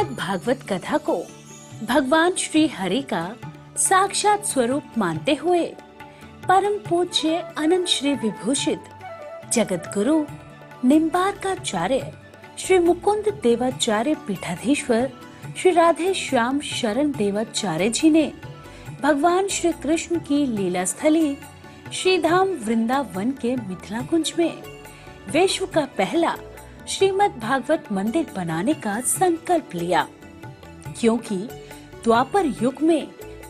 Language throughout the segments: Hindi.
श्रीमद् भागवत कथा को भगवान श्री हरि का साक्षात स्वरूप मानते हुए परम पूज्य अनंत श्री विभूषित जगत गुरु निम्बार्काचार्य श्री मुकुंद देवाचार्य पीठाधीश्वर श्री राधे श्याम शरण देवाचार्य जी ने भगवान श्री कृष्ण की लीला स्थली श्री धाम वृंदावन के मिथिला कुंज में विश्व का पहला श्रीमद् भागवत मंदिर बनाने का संकल्प लिया, क्योंकि द्वापर युग में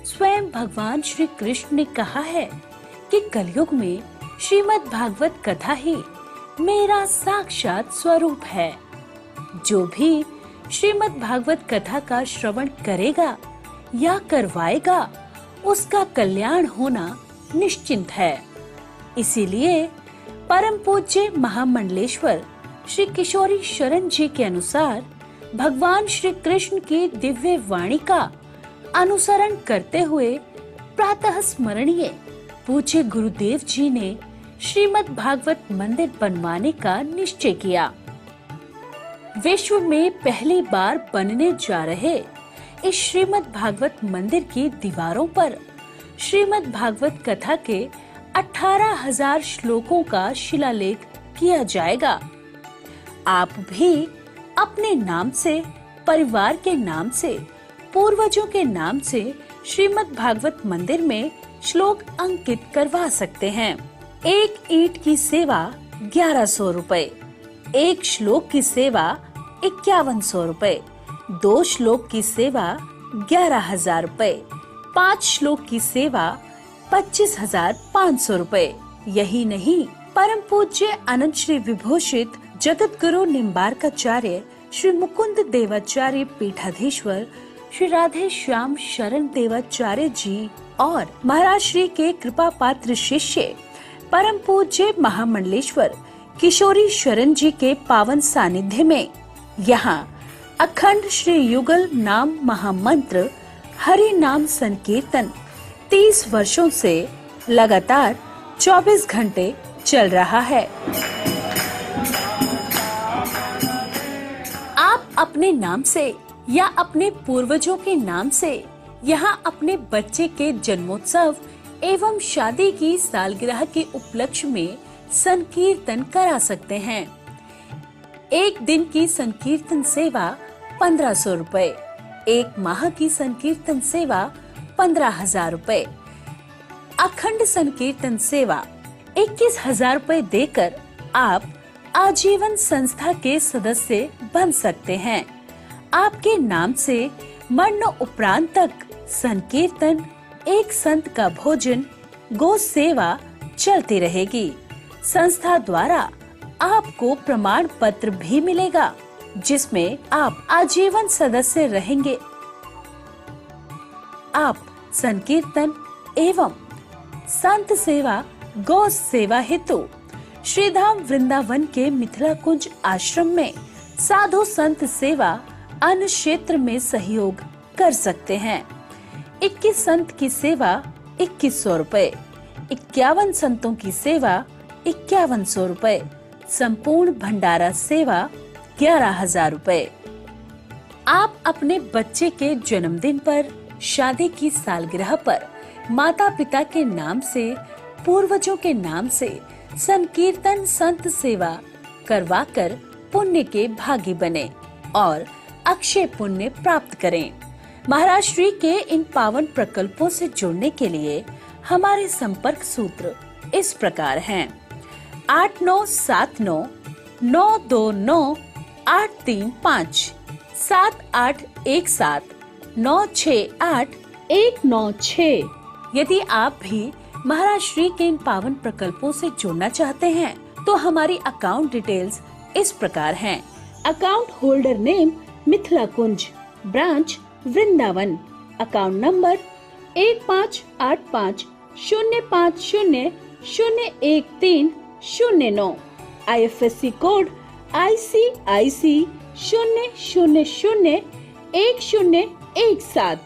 स्वयं भगवान श्री कृष्ण ने कहा है कि कलयुग में श्रीमद् भागवत कथा ही मेरा साक्षात स्वरूप है। जो भी श्रीमद् भागवत कथा का श्रवण करेगा या करवाएगा उसका कल्याण होना निश्चिंत है। इसीलिए परम पूज्य महामंडलेश्वर श्री किशोरी शरण जी के अनुसार भगवान श्री कृष्ण की दिव्य वाणी का अनुसरण करते हुए प्रातः स्मरणीय पूज्य गुरुदेव जी ने श्रीमद् भागवत मंदिर बनवाने का निश्चय किया। विश्व में पहली बार बनने जा रहे इस श्रीमद् भागवत मंदिर की दीवारों पर श्रीमद् भागवत कथा के 18,000 श्लोकों का शिलालेख किया जाएगा। आप भी अपने नाम से, परिवार के नाम से, पूर्वजों के नाम से श्रीमद् भागवत मंदिर में श्लोक अंकित करवा सकते हैं। एक ईंट की सेवा 1100 रुपए, एक श्लोक की सेवा 5100 रुपए, 2 श्लोक की सेवा 11,000 रुपए, 5 श्लोक की सेवा 25,500 रुपए। यही नहीं, परम पूज्य अनंत श्री विभूषित जगत गुरु निम्बार्काचार्य श्री मुकुंद देवाचार्य पीठाधीश्वर श्री राधे श्याम शरण देवाचार्य जी और महाराज श्री के कृपा पात्र शिष्य परम पूज्य महामंडलेश्वर किशोरी शरण जी के पावन सानिध्य में यहाँ अखंड श्री युगल नाम महामंत्र हरि नाम संकीर्तन 30 वर्षों से लगातार 24 घंटे चल रहा है। आप अपने नाम से या अपने पूर्वजों के नाम से यहाँ अपने बच्चे के जन्मोत्सव एवं शादी की सालगिरह के उपलक्ष्य में संकीर्तन करा सकते हैं। एक दिन की संकीर्तन सेवा 1500 रुपए, एक माह की संकीर्तन सेवा 15,000 रुपए, अखंड संकीर्तन सेवा 21,000 रुपए देकर आप आजीवन संस्था के सदस्य बन सकते हैं। आपके नाम से मरण उपरांत तक संकीर्तन, एक संत का भोजन, गो सेवा चलती रहेगी। संस्था द्वारा आपको प्रमाण पत्र भी मिलेगा, जिसमें आप आजीवन सदस्य रहेंगे। आप संकीर्तन एवं संत सेवा, गौ सेवा हेतु श्रीधाम वृंदावन के मिथिला कुंज आश्रम में साधु संत सेवा अन्य क्षेत्र में सहयोग कर सकते हैं। 21 संत की सेवा 2100 रुपए, 51 संतों की सेवा 5100 रुपए, संपूर्ण भंडारा सेवा 11,000 रुपए। आप अपने बच्चे के जन्मदिन पर, शादी की सालगिरह पर माता पिता के नाम से, पूर्वजों के नाम से संकीर्तन संत सेवा करवाकर पुण्य के भागी बने और अक्षय पुण्य प्राप्त करें। महाराज श्री के इन पावन प्रकल्पों से जुड़ने के लिए हमारे संपर्क सूत्र इस प्रकार हैं: 8979 929 835, 7817 968 196। यदि आप भी महाराज श्री के इन पावन प्रकल्पों से जुड़ना चाहते हैं तो हमारी अकाउंट डिटेल्स इस प्रकार हैं। Account holder name Mithila Kunj, branch Vrindavan, account number 158505001309, IFSC code ICIC 0001017।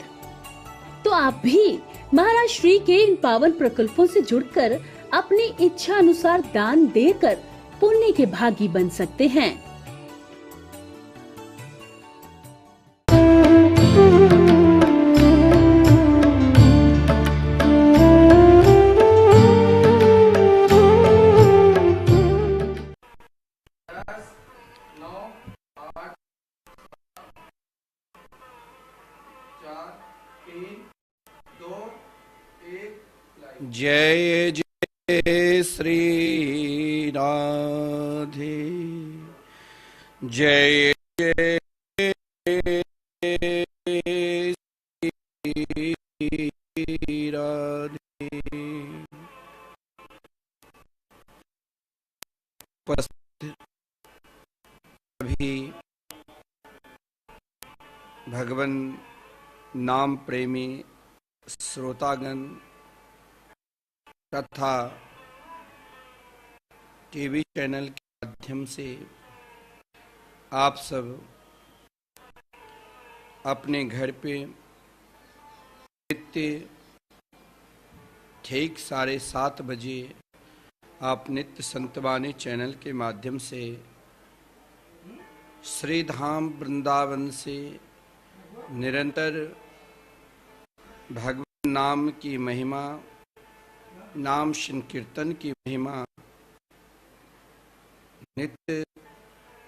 तो आप भी महाराज श्री के इन पावन प्रकल्पों से जुड़कर अपनी इच्छा अनुसार दान देकर पुण्य के भागी बन सकते हैं। जय जय श्री राधे, जय जय श्री राधे। उपस्थित सभी भगवान नाम प्रेमी श्रोतागण तथा टीवी चैनल के माध्यम से आप सब अपने घर पे नित्य ठीक 7:30 बजे आप नित्य संतवाणी चैनल के माध्यम से श्री धाम वृंदावन से निरंतर भगवान नाम की महिमा, नाम संकीर्तन की महिमा नित्य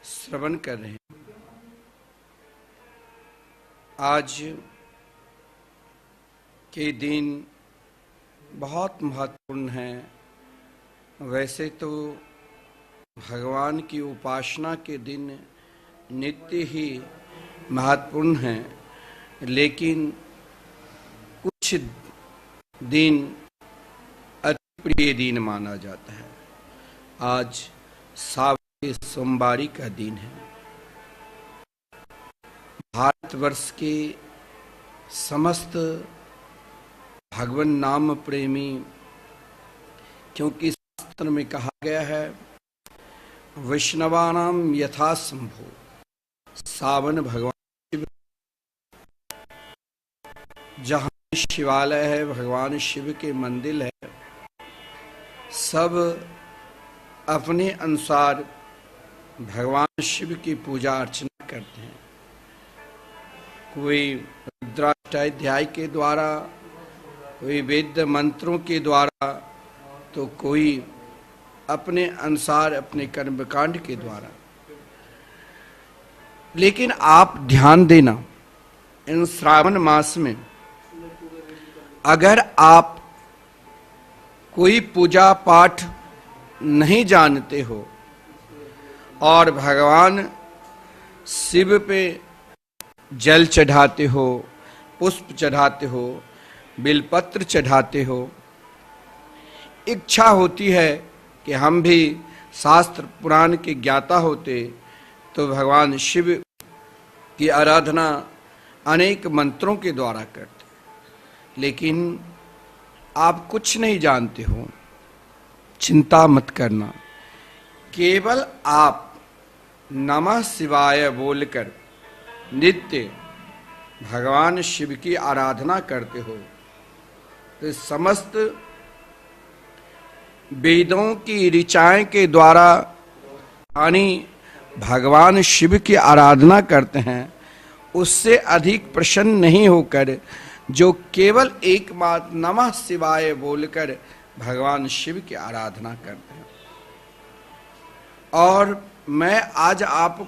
श्रवण कर रहे हैं। आज के दिन बहुत महत्वपूर्ण है। वैसे तो भगवान की उपासना के दिन नित्य ही महत्वपूर्ण हैं, लेकिन कुछ दिन अति प्रिय दिन माना जाता है। आज सावन सोमवारी का दिन है। भारतवर्ष के समस्त भगवान नाम प्रेमी, क्योंकि शास्त्र में कहा गया है वैष्णवानाम यथा संभो, सावन भगवान शिव, जहाँ शिवालय है, भगवान शिव के मंदिर है, सब अपने अनुसार भगवान शिव की पूजा अर्चना करते हैं। कोई रुद्राष्टाध्याय के द्वारा, कोई वेद मंत्रों के द्वारा, तो कोई अपने अनुसार अपने कर्मकांड के द्वारा। लेकिन आप ध्यान देना, इन श्रावण मास में अगर आप कोई पूजा पाठ नहीं जानते हो और भगवान शिव पे जल चढ़ाते हो, पुष्प चढ़ाते हो, बिलपत्र चढ़ाते हो, इच्छा होती है कि हम भी शास्त्र पुराण के ज्ञाता होते तो भगवान शिव की आराधना अनेक मंत्रों के द्वारा करते। लेकिन आप कुछ नहीं जानते हो, चिंता मत करना। केवल आप नमः शिवाय बोलकर नित्य भगवान शिव की आराधना करते हो तो समस्त वेदों की ऋचाएं के द्वारा यानी भगवान शिव की आराधना करते हैं, उससे अधिक प्रसन्न नहीं होकर जो केवल एकमात्र नमः शिवाय बोलकर भगवान शिव की आराधना करते हैं। और मैं आज आपको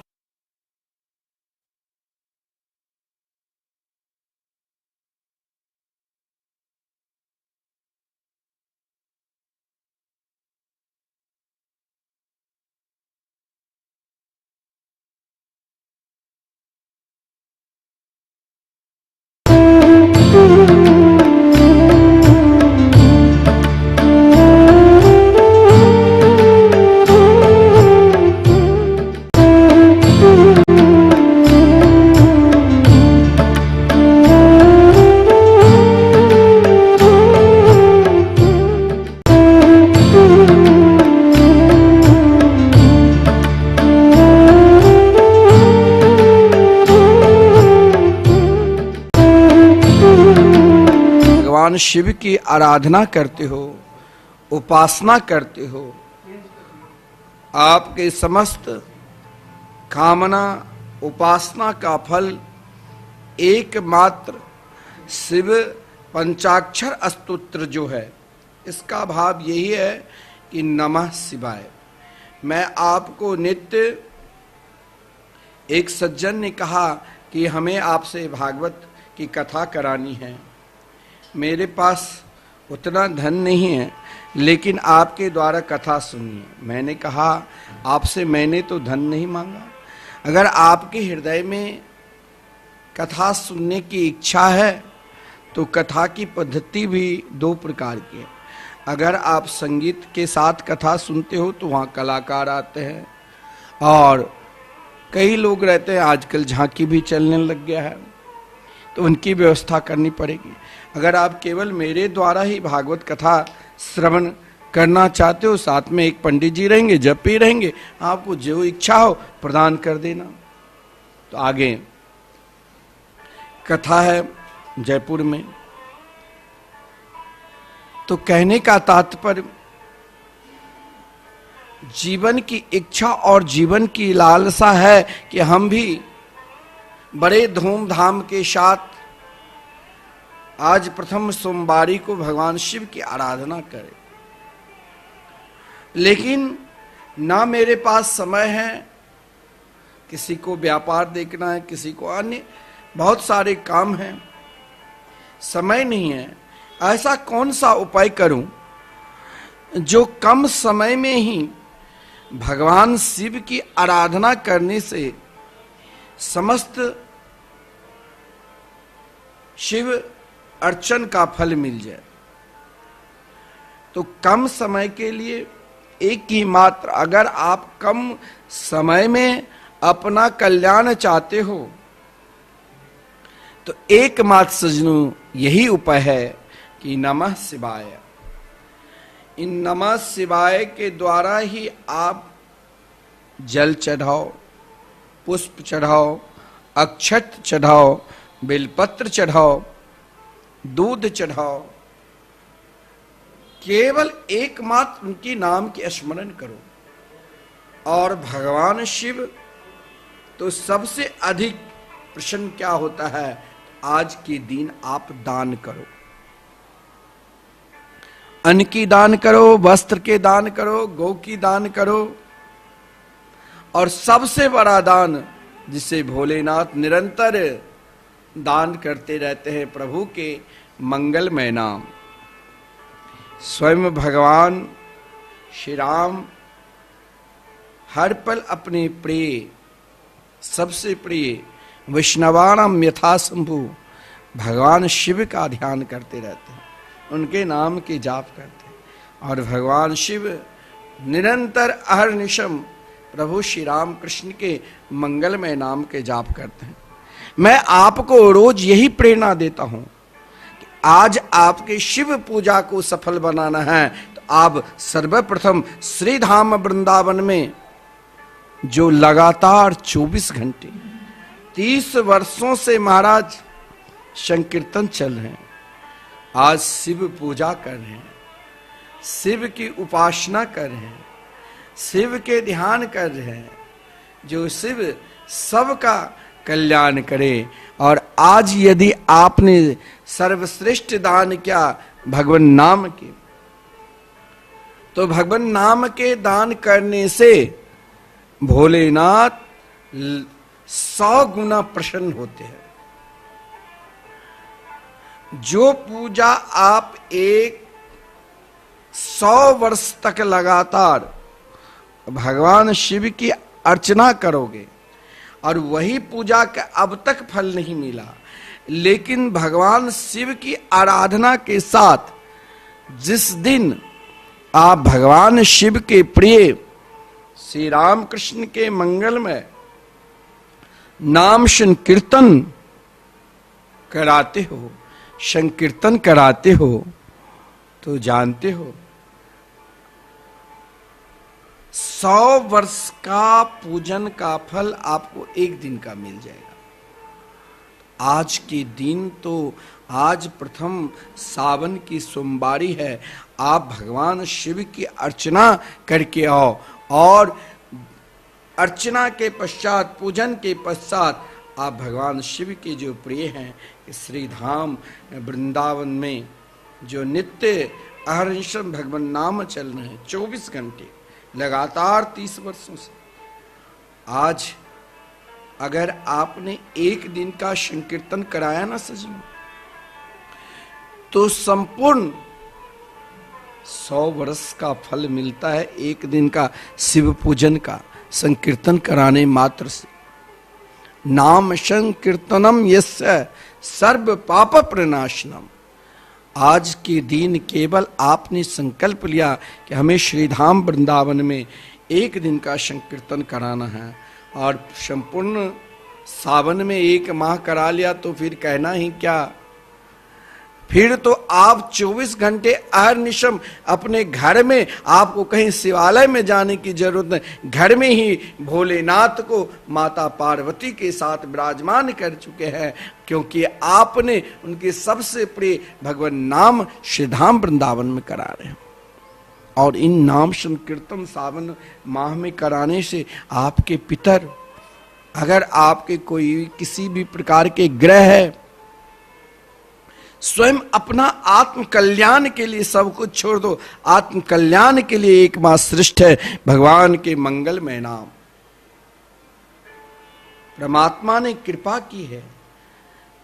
भगवान शिव की आराधना करते हो, उपासना करते हो, आपके समस्त कामना उपासना का फल एकमात्र शिव पंचाक्षर स्तोत्र जो है, इसका भाव यही है कि नमः शिवाय। मैं आपको नित्य, एक सज्जन ने कहा कि हमें आपसे भागवत की कथा करानी है। मेरे पास उतना धन नहीं है, लेकिन आपके द्वारा कथा सुनिए। मैंने कहा आपसे मैंने तो धन नहीं मांगा। अगर आपके हृदय में कथा सुनने की इच्छा है तो कथा की पद्धति भी दो प्रकार की है। अगर आप संगीत के साथ कथा सुनते हो तो वहाँ कलाकार आते हैं, और कई लोग रहते हैं, आजकल झांकी भी चलने लग गया है, तो उनकी व्यवस्था करनी पड़ेगी। अगर आप केवल मेरे द्वारा ही भागवत कथा श्रवण करना चाहते हो, साथ में एक पंडित जी रहेंगे, जप भी रहेंगे, आपको जो इच्छा हो प्रदान कर देना। तो आगे कथा है जयपुर में। तो कहने का तात्पर्य, जीवन की इच्छा और जीवन की लालसा है कि हम भी बड़े धूमधाम के साथ आज प्रथम सोमवारी को भगवान शिव की आराधना करें। लेकिन ना मेरे पास समय है, किसी को व्यापार देखना है, किसी को अन्य बहुत सारे काम हैं, समय नहीं है। ऐसा कौन सा उपाय करूं जो कम समय में ही भगवान शिव की आराधना करने से समस्त शिव अर्चन का फल मिल जाए। तो कम समय के लिए एक ही मात्र, अगर आप कम समय में अपना कल्याण चाहते हो तो एकमात्र सज्जनों यही उपाय है कि नमः शिवाय। इन नमः शिवाय के द्वारा ही आप जल चढ़ाओ, पुष्प चढ़ाओ, अक्षत चढ़ाओ, बेलपत्र चढ़ाओ, दूध चढ़ाओ, केवल एकमात्र उनके नाम के स्मरण करो। और भगवान शिव तो सबसे अधिक प्रसन्न क्या होता है, आज के दिन आप दान करो, अन्न की दान करो, वस्त्र के दान करो, गौ की दान करो, और सबसे बड़ा दान जिसे भोलेनाथ निरंतर दान करते रहते हैं, प्रभु के मंगलमय नाम। स्वयं भगवान श्री राम हर पल अपने प्रिय, सबसे प्रिय वैष्णवानाम यथा शंभु भगवान शिव का ध्यान करते रहते हैं, उनके नाम के जाप करते हैं। और भगवान शिव निरंतर अहर्निशम प्रभु श्री राम कृष्ण के मंगलमय नाम के जाप करते हैं। मैं आपको रोज यही प्रेरणा देता हूं कि आज आपके शिव पूजा को सफल बनाना है तो आप सर्वप्रथम श्री धाम वृंदावन में जो लगातार 24 घंटे 30 वर्षों से महाराज संकीर्तन चल रहे हैं, आज शिव पूजा कर रहे हैं, शिव की उपासना कर रहे हैं, शिव के ध्यान कर रहे हैं, जो शिव सबका कल्याण करे। और आज यदि आपने सर्वश्रेष्ठ दान किया भगवान नाम के, तो भगवान नाम के दान करने से भोलेनाथ 100 गुना प्रसन्न होते हैं। जो पूजा आप 100 वर्ष तक लगातार भगवान शिव की अर्चना करोगे, और वही पूजा का अब तक फल नहीं मिला, लेकिन भगवान शिव की आराधना के साथ जिस दिन आप भगवान शिव के प्रिय श्री राम कृष्ण के मंगलमय नाम संकीर्तन कराते हो, संकीर्तन कराते हो, तो जानते हो 100 वर्ष का पूजन का फल आपको एक दिन का मिल जाएगा। आज के दिन तो आज प्रथम सावन की सोमवारी है, आप भगवान शिव की अर्चना करके आओ, और अर्चना के पश्चात, पूजन के पश्चात आप भगवान शिव के जो प्रिय हैं श्री धाम वृंदावन में जो नित्य अहर्निशम भगवान नाम चल रहे हैं 24 घंटे लगातार 30 वर्षों से, आज अगर आपने एक दिन का संकीर्तन कराया ना सजनों, तो संपूर्ण 100 वर्ष का फल मिलता है एक दिन का शिव पूजन का, संकीर्तन कराने मात्र से। नाम संकीर्तनम यस्य सर्व पाप प्रनाशनम। आज के दिन केवल आपने संकल्प लिया कि हमें श्रीधाम वृंदावन में एक दिन का संकीर्तन कराना है, और संपूर्ण सावन में 1 माह करा लिया तो फिर कहना ही क्या। फिर तो आप 24 घंटे अहर्निशम अपने घर में, आपको कहीं शिवालय में जाने की जरूरत नहीं, घर में ही भोलेनाथ को माता पार्वती के साथ विराजमान कर चुके हैं, क्योंकि आपने उनके सबसे प्रिय भगवान नाम श्रीधाम वृंदावन में करा रहे हैं। और इन नाम संकीर्तन सावन माह में कराने से आपके पितर, अगर आपके कोई किसी भी प्रकार के ग्रह है, स्वयं अपना आत्म कल्याण के लिए सब कुछ छोड़ दो, आत्म कल्याण के लिए एकमात्र श्रेष्ठ है भगवान के मंगलमय नाम। परमात्मा ने कृपा की है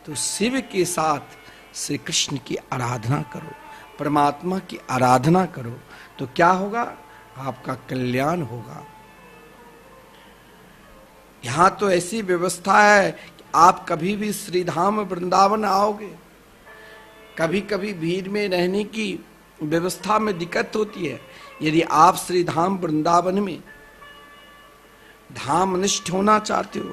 तो शिव के साथ श्री कृष्ण की आराधना करो, परमात्मा की आराधना करो, तो क्या होगा, आपका कल्याण होगा। यहां तो ऐसी व्यवस्था है कि आप कभी भी श्रीधाम वृंदावन आओगे, कभी कभी भीड़ में रहने की व्यवस्था में दिक्कत होती है। यदि आप श्रीधाम वृंदावन में धामनिष्ठ होना चाहते हो,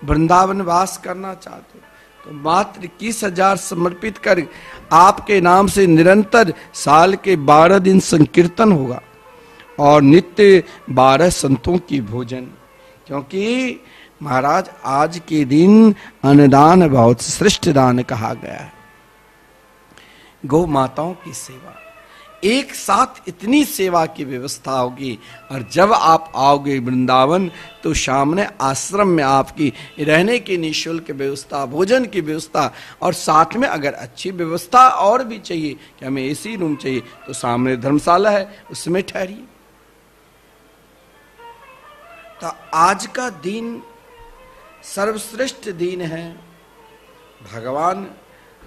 वृंदावन वास करना चाहते हो, तो मात्र 21,000 समर्पित कर आपके नाम से निरंतर साल के 12 दिन संकीर्तन होगा और नित्य 12 संतों की भोजन। क्योंकि महाराज आज के दिन अन्नदान बहुत श्रेष्ठ दान कहा गया है। गौ माताओं की सेवा, एक साथ इतनी सेवा की व्यवस्था होगी। और जब आप आओगे वृंदावन तो सामने आश्रम में आपकी रहने की निःशुल्क व्यवस्था, भोजन की व्यवस्था, और साथ में अगर अच्छी व्यवस्था और भी चाहिए कि हमें एसी रूम चाहिए तो सामने धर्मशाला है, उसमें ठहरिए। तो आज का दिन सर्वश्रेष्ठ दिन है। भगवान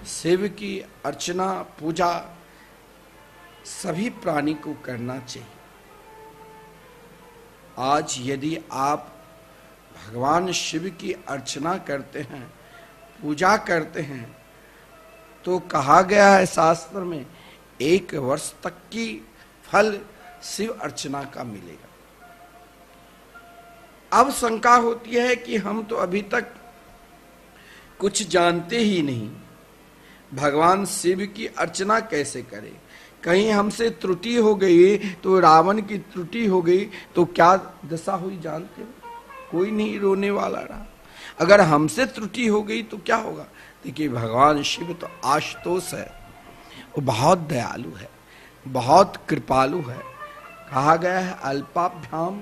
शिव की अर्चना पूजा सभी प्राणी को करना चाहिए। आज यदि आप भगवान शिव की अर्चना करते हैं, पूजा करते हैं, तो कहा गया है शास्त्र में 1 वर्ष तक की फल शिव अर्चना का मिलेगा। अब शंका होती है कि हम तो अभी तक कुछ जानते ही नहीं, भगवान शिव की अर्चना कैसे करें। कहीं हमसे त्रुटि हो गई तो रावण की त्रुटि हो गई तो क्या दशा हुई जानते हो, कोई नहीं रोने वाला रहा। अगर हमसे त्रुटि हो गई तो क्या होगा। देखिए भगवान शिव तो आशुतोष है, वो बहुत दयालु है, बहुत कृपालु है। कहा गया है अल्पाभ्याम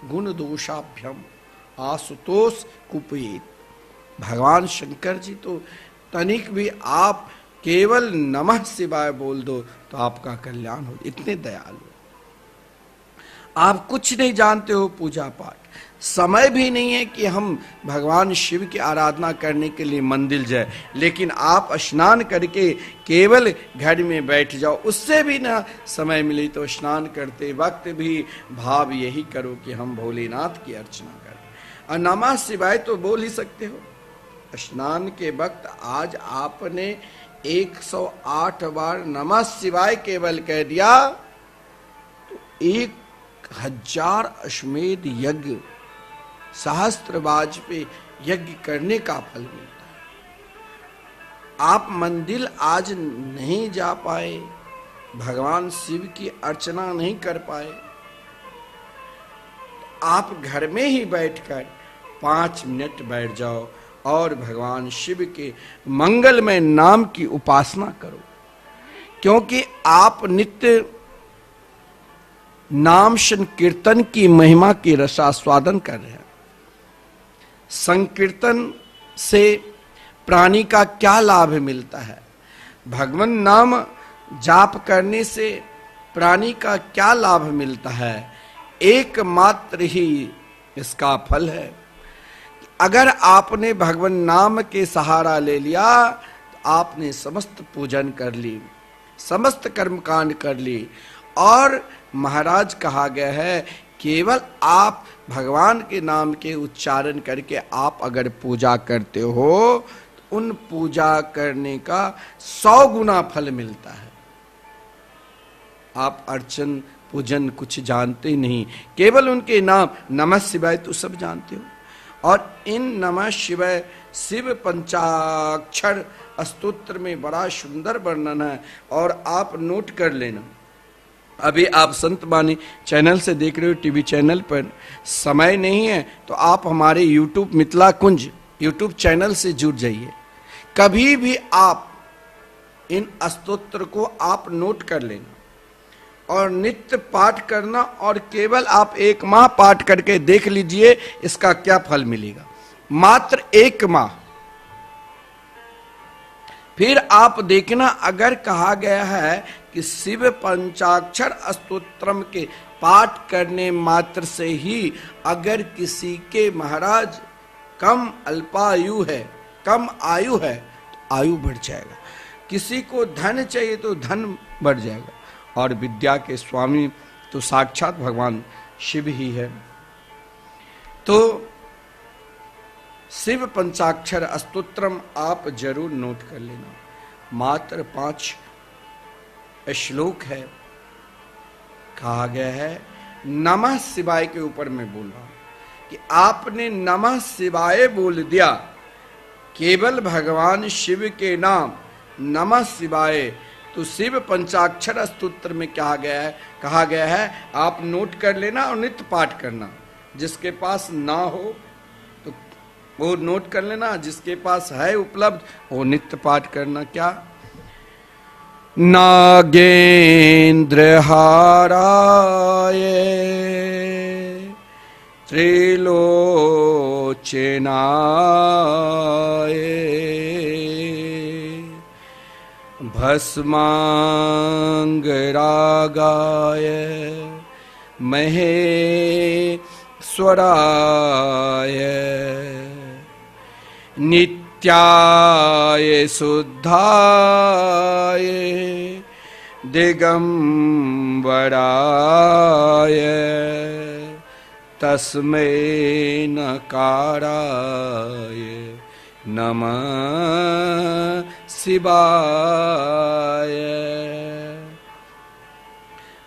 गुण दोषाभ्यम आशुतोष कुपेत। भगवान शंकर जी तो तनिक भी आप केवल नमः शिवाय बोल दो तो आपका कल्याण हो, इतने दयालु। आप कुछ नहीं जानते हो पूजा पाठ, समय भी नहीं है कि हम भगवान शिव की आराधना करने के लिए मंदिर जाए, लेकिन आप स्नान करके केवल घर में बैठ जाओ। उससे भी ना समय मिले तो स्नान करते वक्त भी भाव यही करो कि हम भोलेनाथ की अर्चना करें। और नमः शिवाय तो बोल ही सकते हो। स्नान के वक्त आज आपने 108 बार नमः शिवाय केवल कह दिया तो 1000 अश्वमेध यज्ञ, सहस्त्र वाजपेयी यज्ञ करने का फल मिलता है। आप मंदिर आज नहीं जा पाए, भगवान शिव की अर्चना नहीं कर पाए, आप घर में ही बैठकर 5 मिनट बैठ जाओ और भगवान शिव के मंगलमय नाम की उपासना करो। क्योंकि आप नित्य नाम संकीर्तन की महिमा की रसास्वादन कर रहे हैं। संकीर्तन से प्राणी का क्या लाभ मिलता है, भगवान नाम जाप करने से प्राणी का क्या लाभ मिलता है, एकमात्र ही इसका फल है। अगर आपने भगवान नाम के सहारा ले लिया तो आपने समस्त पूजन कर ली, समस्त कर्म कांड कर लिए। और महाराज कहा गया है केवल आप भगवान के नाम के उच्चारण करके आप अगर पूजा करते हो तो उन पूजा करने का 100 गुना फल मिलता है। आप अर्चन पूजन कुछ जानते नहीं, केवल उनके नाम नमः शिवाय तो सब जानते हो। और इन नमः शिवाय शिव पंचाक्षर स्तोत्र में बड़ा सुंदर वर्णन है, और आप नोट कर लेना। अभी आप संत बानी चैनल से देख रहे हो, टीवी चैनल पर, समय नहीं है तो आप हमारे यूट्यूब मिथिला कुंज यूट्यूब चैनल से जुड़ जाइए। कभी भी आप इन स्तोत्र को आप नोट कर लेना और नित्य पाठ करना, और केवल आप 1 माह पाठ करके देख लीजिए इसका क्या फल मिलेगा। मात्र 1 माह। फिर आप देखना, अगर कहा गया है कि शिव पंचाक्षर स्तोत्रम के पाठ करने मात्र से ही अगर किसी के महाराज कम अल्पायु है, कम आयु है, तो आयु बढ़ जाएगा। किसी को धन चाहिए तो धन बढ़ जाएगा। और विद्या के स्वामी तो साक्षात भगवान शिव ही है। तो शिव पंचाक्षर स्तोत्रम आप जरूर नोट कर लेना। मात्र 5 श्लोक है। कहा गया है नमः शिवाय के ऊपर मैं बोल रहा हूं कि आपने नमः शिवाय बोल दिया, केवल भगवान शिव के नाम नमः शिवाय। तो शिव पंचाक्षर स्तोत्र में कहा गया है आप नोट कर लेना और नित्य पाठ करना। जिसके पास ना हो तो वो नोट कर लेना, जिसके पास है उपलब्ध वो नित्य पाठ करना। क्या? नागेंद्र हाराय त्रिलोचनाय भस्मांगरागाय महेश्वराय नित्याय शुद्धाय दिगंबराय तस्मै नकाराय नमः शिवाय।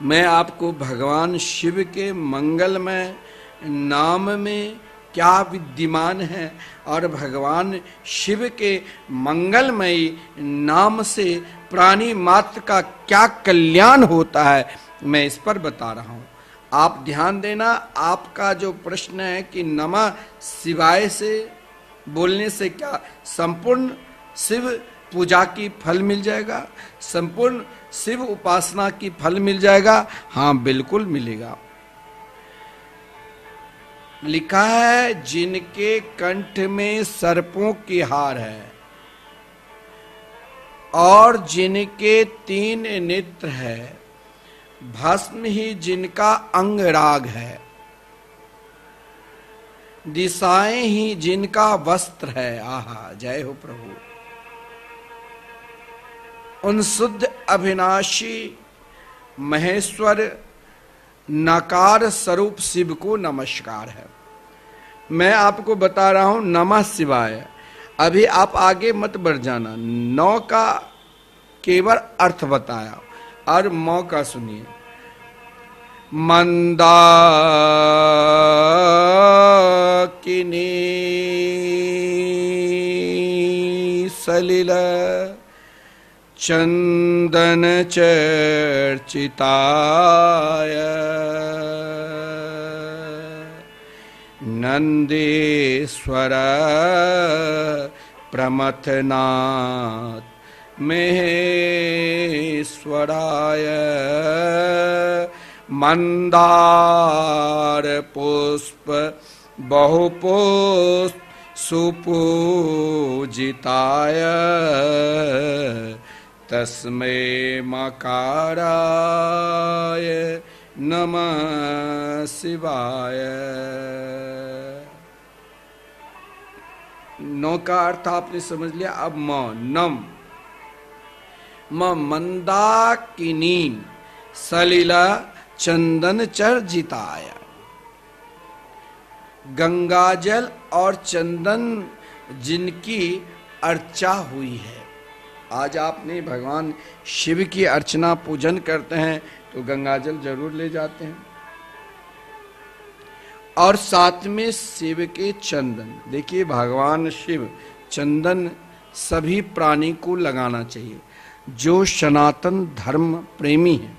मैं आपको भगवान शिव के मंगलमय नाम में क्या विद्यमान है और भगवान शिव के मंगलमयी नाम से प्राणी मात्र का क्या कल्याण होता है, मैं इस पर बता रहा हूं। आप ध्यान देना। आपका जो प्रश्न है कि नमः शिवाय से बोलने से क्या संपूर्ण शिव पूजा की फल मिल जाएगा, संपूर्ण शिव उपासना की फल मिल जाएगा? हाँ, बिल्कुल मिलेगा। लिखा है जिनके कंठ में सर्पों की हार है और जिनके 3 नेत्र है, भस्म ही जिनका अंगराग है, दिशाएं ही जिनका वस्त्र है। आहा, जय हो प्रभु। उन शुद्ध अविनाशी महेश्वर नकार स्वरूप शिव को नमस्कार है। मैं आपको बता रहा हूं नमः शिवाय। अभी आप आगे मत बढ़ जाना। 9 का केवल अर्थ बताया और मौ का सुनिए। मंदाकिनी सलिल चंदन चर्चिताय नंदेश्वर प्रमथनाथ महेश्वराय मंदार पुष्प बहुपुष्प सुपूजिताय तस्मै मकाराय नमः शिवाय। 9 का अर्थ आपने समझ लिया। अब म नम मंदाकिनी सलिला चंदन चर्जिताय। गंगाजल और चंदन जिनकी अर्चा हुई है। आज आपने भगवान शिव की अर्चना पूजन करते हैं तो गंगाजल जरूर ले जाते हैं, और साथ में शिव के चंदन। देखिए भगवान शिव चंदन सभी प्राणी को लगाना चाहिए। जो सनातन धर्म प्रेमी हैं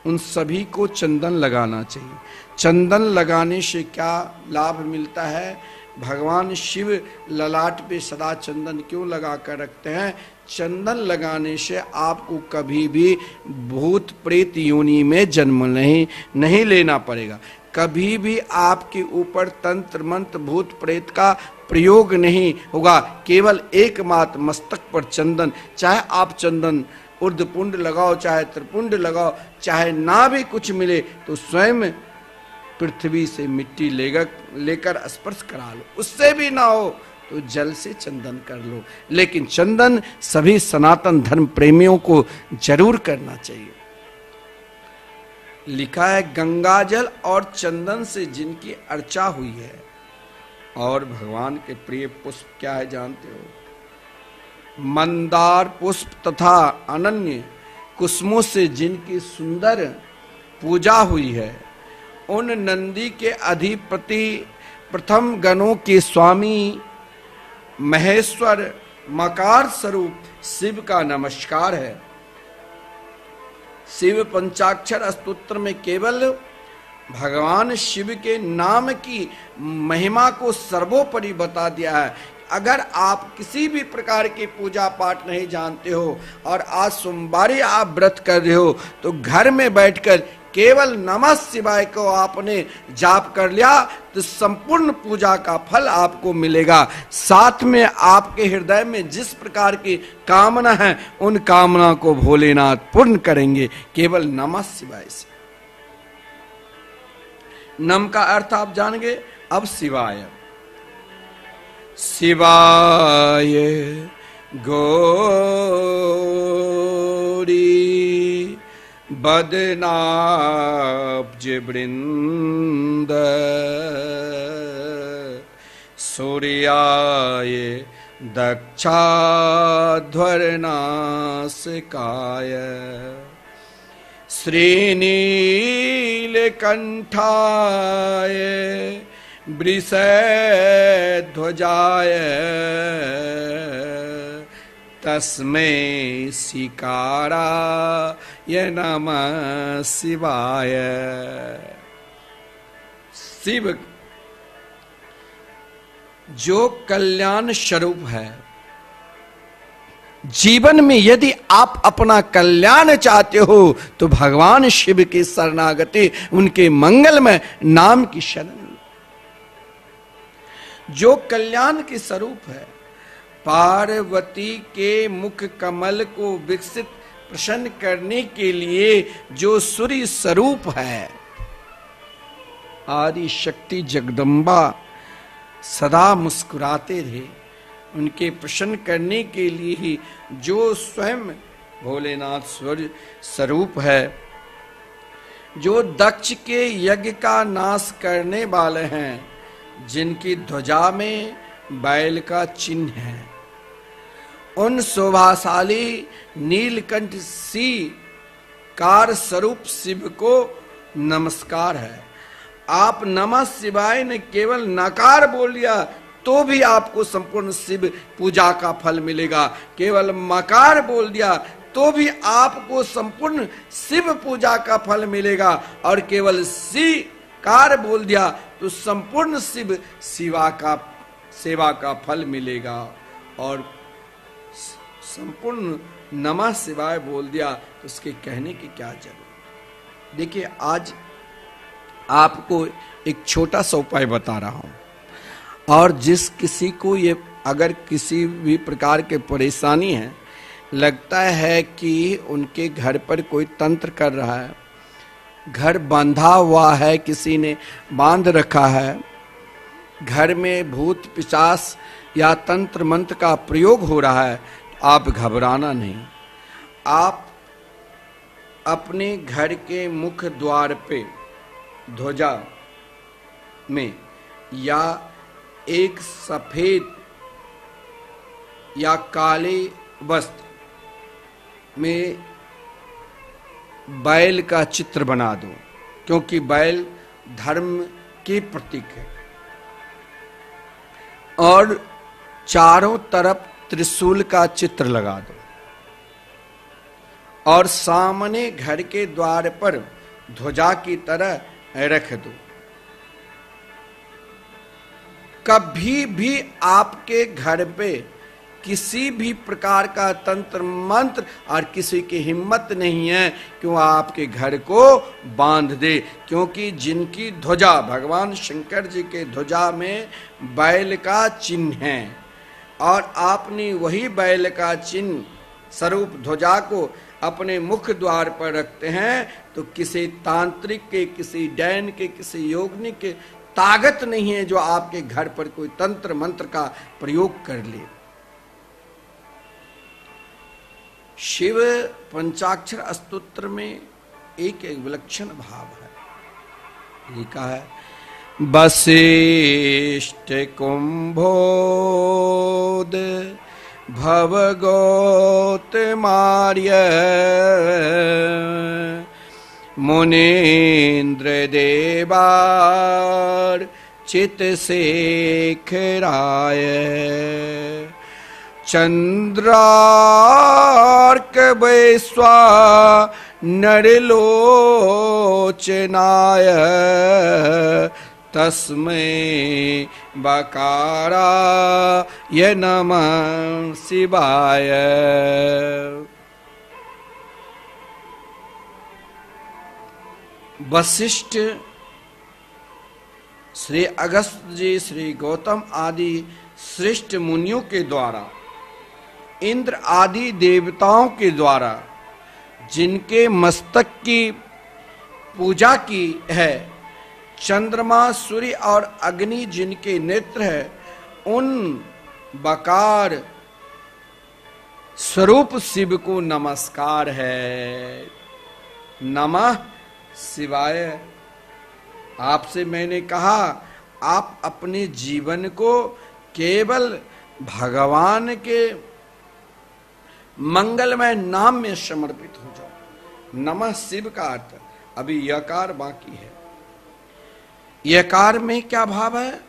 उन सभी को चंदन लगाना चाहिए। चंदन लगाने से क्या लाभ मिलता है? भगवान शिव ललाट पे सदा चंदन क्यों लगा कर रखते हैं? चंदन लगाने से आपको कभी भी भूत प्रेत योनि में जन्म नहीं लेना पड़ेगा। कभी भी आपके ऊपर तंत्र मंत्र भूत प्रेत का प्रयोग नहीं होगा। केवल एकमात्र मस्तक पर चंदन, चाहे आप चंदन ऊर्ध्वपुंड लगाओ, चाहे त्रिपुंड लगाओ, चाहे ना भी कुछ मिले तो स्वयं पृथ्वी से मिट्टी लेकर स्पर्श करा लो। उससे भी ना हो तो जल से चंदन कर लो। लेकिन चंदन सभी सनातन धर्म प्रेमियों को जरूर करना चाहिए। लिखा है गंगाजल और चंदन से जिनकी अर्चा हुई है। और भगवान के प्रिय पुष्प क्या है जानते हो? मंदार पुष्प तथा अनन्य कुसुमों से जिनकी सुंदर पूजा हुई है। उन नंदी के अधिपति प्रथम गणों के स्वामी महेश्वर मकार स्वरूप शिव का नमस्कार है। शिव पंचाक्षर स्तोत्र में केवल भगवान शिव के नाम की महिमा को सर्वोपरि बता दिया है। अगर आप किसी भी प्रकार की पूजा पाठ नहीं जानते हो और आज सोमवारी आप व्रत कर रहे हो तो घर में बैठकर केवल नमः शिवाय को आपने जाप कर लिया तो संपूर्ण पूजा का फल आपको मिलेगा। साथ में आपके हृदय में जिस प्रकार की कामना है उन कामना को भोलेनाथ पूर्ण करेंगे केवल नमः शिवाय से। नम का अर्थ आप जानेंगे। अब शिवाय, शिवाय गौरी बदनाब्ज वृंद सूर्याय दक्षाध्वरनासिकाय श्रीनीलकंठाय वृषध्वजाय तस्मै शिकाराय नमः शिवाय। शिव जो कल्याण स्वरूप है। जीवन में यदि आप अपना कल्याण चाहते हो तो भगवान शिव की शरणागति, उनके मंगलमय नाम की शरण। जो कल्याण के स्वरूप है। पार्वती के मुख कमल को विकसित प्रसन्न करने के लिए जो सूर्य स्वरूप है। आदि शक्ति जगदम्बा सदा मुस्कुराते रहे। उनके प्रसन्न करने के लिए ही जो स्वयं भोलेनाथ सूर्य स्वरूप है। जो दक्ष के यज्ञ का नाश करने वाले हैं। जिनकी ध्वजा में बैल का चिन्ह है। उन शोभाशाली नीलकंठ सी कार स्वरूप शिव को नमस्कार है। आप नमः शिवाय ने केवल नकार बोल लिया तो भी आपको संपूर्ण शिव पूजा का फल मिलेगा। केवल मकार बोल दिया तो भी आपको संपूर्ण शिव पूजा का फल मिलेगा। और केवल कार बोल दिया तो संपूर्ण शिव सेवा का फल मिलेगा। और संपूर्ण नमः शिवाय बोल दिया तो उसके कहने की क्या जरूरत। देखिए आज आपको एक छोटा सा उपाय बता रहा हूं। और जिस किसी को ये अगर किसी भी प्रकार के परेशानी है, लगता है कि उनके घर पर कोई तंत्र कर रहा है, घर बांधा हुआ है, किसी ने बांध रखा है, घर में भूत पिशाच या तंत्र मंत्र का प्रयोग हो रहा है, तो आप घबराना नहीं। आप अपने घर के मुख्य द्वार पे ध्वजा में या एक सफेद या काले वस्त्र में बैल का चित्र बना दो, क्योंकि बैल धर्म के प्रतीक है। और चारों तरफ त्रिशूल का चित्र लगा दो और सामने घर के द्वार पर ध्वजा की तरह रख दो। कभी भी आपके घर पे किसी भी प्रकार का तंत्र मंत्र और किसी की हिम्मत नहीं है कि वह आपके घर को बांध दे, क्योंकि जिनकी ध्वजा भगवान शंकर जी के ध्वजा में बैल का चिन्ह है और आपने वही बैल का चिन्ह स्वरूप ध्वजा को अपने मुख्य द्वार पर रखते हैं, तो किसी तांत्रिक के, किसी डैन के, किसी योगनिक के ताकत नहीं है जो आपके घर पर कोई तंत्र मंत्र का प्रयोग कर ले। शिव पंचाक्षर स्तोत्र में एक विलक्षण भाव है, लिखा है वशिष्ठ कुंभोद भवगोतमार्य मुनीन्द्र देवार चित शेखराय चंद्रार्क वैश्वा नरलोचनाय तस्मै बकाराय नमः शिवाय। वशिष्ठ, श्री अगस्त जी, श्री गौतम आदि श्रेष्ठ मुनियों के द्वारा, इंद्र आदि देवताओं के द्वारा जिनके मस्तक की पूजा की है, चंद्रमा, सूर्य और अग्नि जिनके नेत्र है, उन बकार स्वरूप शिव को नमस्कार है। नमः शिवाय। आपसे मैंने कहा आप अपने जीवन को केवल भगवान के मंगलमय नाम में समर्पित हो जाओ। नमः शिव का अर्थ, अभी यकार बाकी है। यकार में क्या भाव है?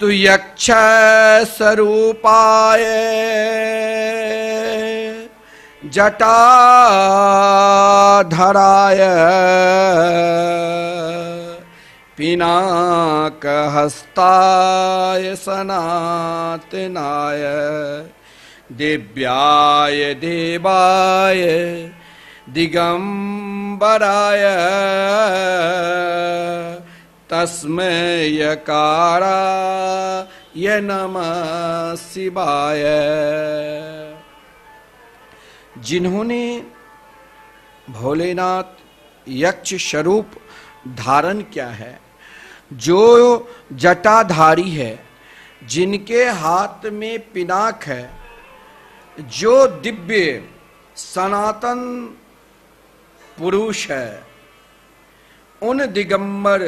तो यक्ष स्वरूपाय जटाधराय पिनाकहस्ताय सनातनाय दिव्याय देवाय दिगंबराय तस्मै यकाराय नमः शिवाय। जिन्होंने भोलेनाथ यक्ष स्वरूप धारण किया है, जो जटाधारी है, जिनके हाथ में पिनाक है, जो दिव्य सनातन पुरुष है, उन दिगंबर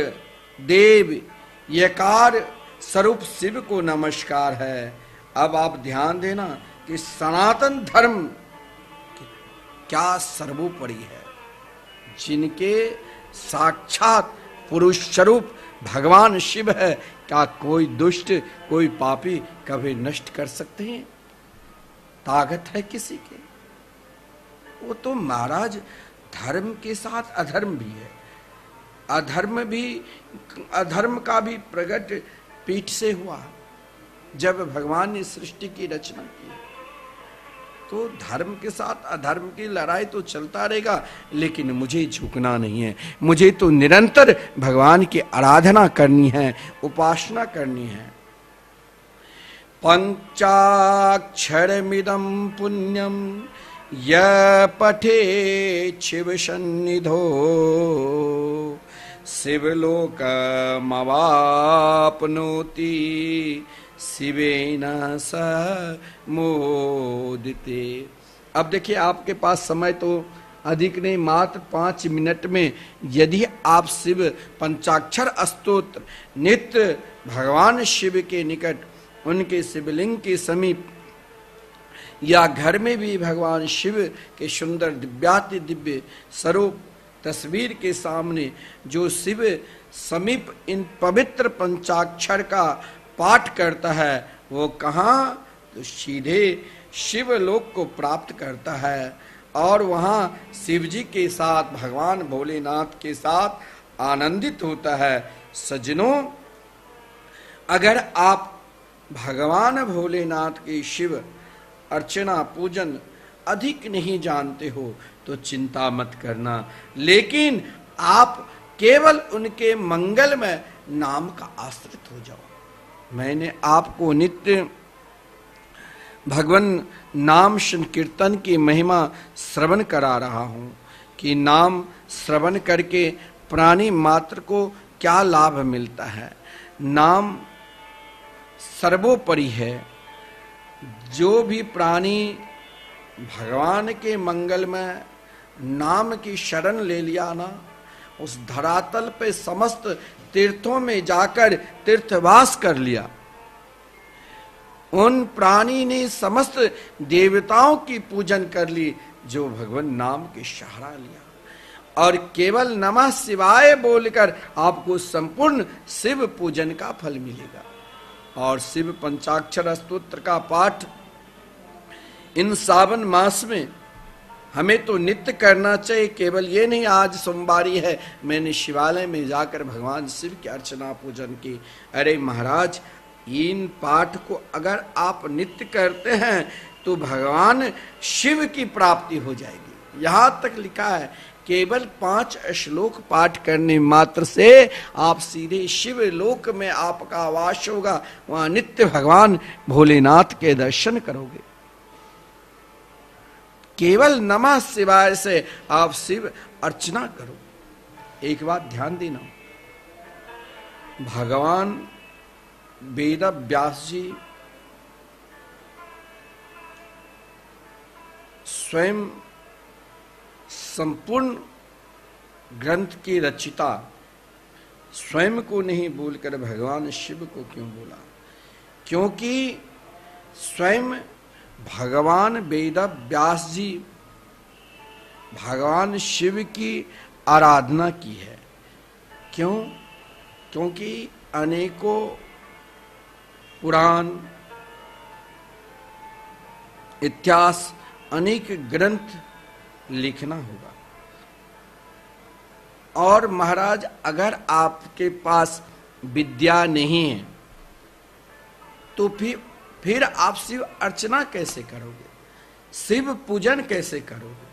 देव यकार स्वरूप शिव को नमस्कार है। अब आप ध्यान देना कि सनातन धर्म क्या सर्वोपरि है, जिनके साक्षात पुरुष स्वरूप भगवान शिव है, क्या कोई दुष्ट, कोई पापी कभी नष्ट कर सकते हैं? ताकत है किसी के? वो तो महाराज धर्म के साथ अधर्म भी है। अधर्म का भी प्रकट पीठ से हुआ। जब भगवान ने सृष्टि की रचना की तो धर्म के साथ अधर्म की लड़ाई तो चलता रहेगा, लेकिन मुझे झुकना नहीं है। मुझे तो निरंतर भगवान की आराधना करनी है, उपासना करनी है। पंचाक्षरमिदं पुण्यम य पठे शिव सन्निधो शिवलोकमवाप्नोति शिवेन स मोदिते। अब देखिए, आपके पास समय तो अधिक नहीं, मात्र 5 मिनट में यदि आप शिव पंचाक्षर स्तोत्र नित्य भगवान शिव के निकट, उनके शिवलिंग के समीप या घर में भी भगवान शिव के सुंदर दिव्याति दिव्य स्वरूप तस्वीर के सामने जो शिव समीप इन पवित्र पंचाक्षर का पाठ करता है, वो कहाँ, तो सीधे शिवलोक को प्राप्त करता है और वहाँ शिव जी के साथ, भगवान भोलेनाथ के साथ आनंदित होता है। सज्जनों, अगर आप भगवान भोलेनाथ की शिव अर्चना पूजन अधिक नहीं जानते हो तो चिंता मत करना, लेकिन आप केवल उनके मंगलमय नाम का आश्रित हो जाओ। मैंने आपको नित्य भगवान नाम संकीर्तन की महिमा श्रवण करा रहा हूं कि नाम श्रवण करके प्राणी मात्र को क्या लाभ मिलता है। नाम सर्वोपरि है। जो भी प्राणी भगवान के मंगलमय नाम की शरण ले लिया ना, उस धरातल पे समस्त तीर्थों में जाकर तीर्थवास कर लिया। उन प्राणी ने समस्त देवताओं की पूजन कर ली जो भगवान नाम के सहारा लिया, और केवल नमः शिवाय बोलकर आपको संपूर्ण शिव पूजन का फल मिलेगा। और शिव पंचाक्षर स्तोत्र का पाठ इन सावन मास में हमें तो नित्य करना चाहिए। केवल ये नहीं आज सोमवारी है मैंने शिवालय में जाकर भगवान शिव की अर्चना पूजन की। अरे महाराज, इन पाठ को अगर आप नित्य करते हैं तो भगवान शिव की प्राप्ति हो जाएगी। यहां तक लिखा है केवल 5 श्लोक पाठ करने मात्र से आप सीधे शिव लोक में आपका वास होगा। वहां नित्य भगवान भोलेनाथ के दर्शन करोगे। केवल नमः शिवाय से आप शिव अर्चना करो। एक बात ध्यान देना, भगवान वेद व्यास जी स्वयं संपूर्ण ग्रंथ की रचिता स्वयं को नहीं बोलकर भगवान शिव को क्यों बोला? क्योंकि स्वयं भगवान वेद व्यास जी भगवान शिव की आराधना की है। क्यों? क्योंकि अनेकों पुराण, इतिहास, अनेक ग्रंथ लिखना होगा। और महाराज, अगर आपके पास विद्या नहीं है तो फिर आप शिव अर्चना कैसे करोगे? शिव पूजन कैसे करोगे?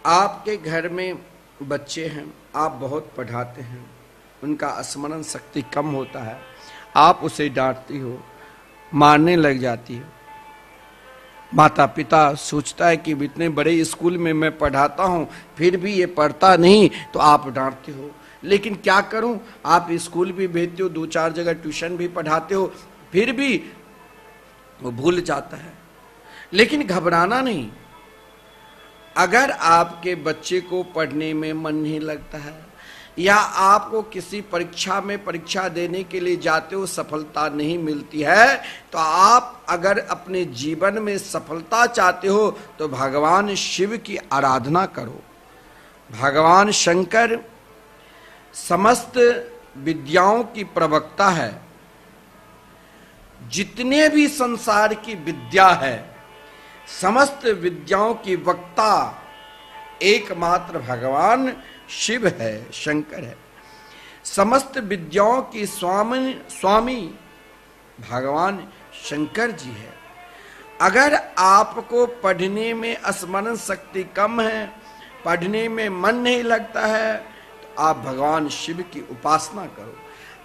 आपके घर में बच्चे हैं, आप बहुत पढ़ाते हैं, उनका स्मरण शक्ति कम होता है, आप उसे डांटती हो, मारने लग जाती हो। माता पिता सोचता है कि इतने बड़े स्कूल में मैं पढ़ाता हूं फिर भी ये पढ़ता नहीं, तो आप डांटते हो। लेकिन क्या करूं, आप स्कूल भी भेजते हो, 2-4 जगह ट्यूशन भी पढ़ाते हो, फिर भी वो भूल जाता है। लेकिन घबराना नहीं। अगर आपके बच्चे को पढ़ने में मन नहीं लगता है या आपको किसी परीक्षा में परीक्षा देने के लिए जाते हो, सफलता नहीं मिलती है, तो आप अगर अपने जीवन में सफलता चाहते हो तो भगवान शिव की आराधना करो। भगवान शंकर समस्त विद्याओं की प्रवक्ता है। जितने भी संसार की विद्या है, समस्त विद्याओं की वक्ता एकमात्र भगवान शिव है, शंकर है। समस्त विद्याओं की स्वामी भगवान शंकर जी है। अगर आपको पढ़ने में स्मरण शक्ति कम है, पढ़ने में मन नहीं लगता है, तो आप भगवान शिव की उपासना करो।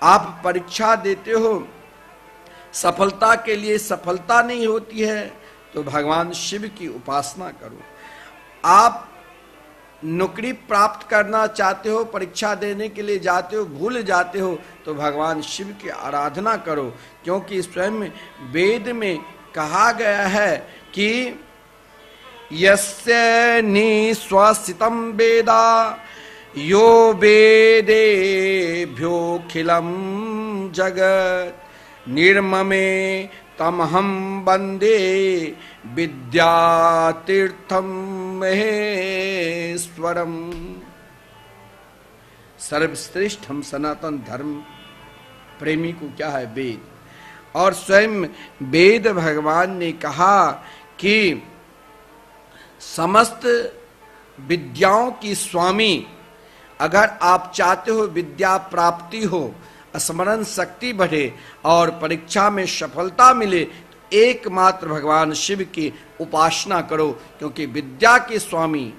आप परीक्षा देते हो, सफलता के लिए सफलता नहीं होती है, तो भगवान शिव की उपासना करो। आप नौकरी प्राप्त करना चाहते हो, परीक्षा देने के लिए जाते हो, भूल जाते हो, तो भगवान शिव की आराधना करो। क्योंकि स्वयं वेद में कहा गया है कि यस्य निश्वसितं वेदा यो वेदेभ्योऽखिलं जगत् निर्ममे तमहं वन्दे विद्यातीर्थं महेश्वरम्। सर्वश्रेष्ठ हम सनातन धर्म प्रेमी को क्या है? वेद। और स्वयं वेद भगवान ने कहा कि समस्त विद्याओं की स्वामी, अगर आप चाहते हो विद्या प्राप्ति हो, स्मरण शक्ति बढ़े और परीक्षा में सफलता मिले, तो एकमात्र भगवान शिव की उपासना करो, क्योंकि विद्या के स्वामी,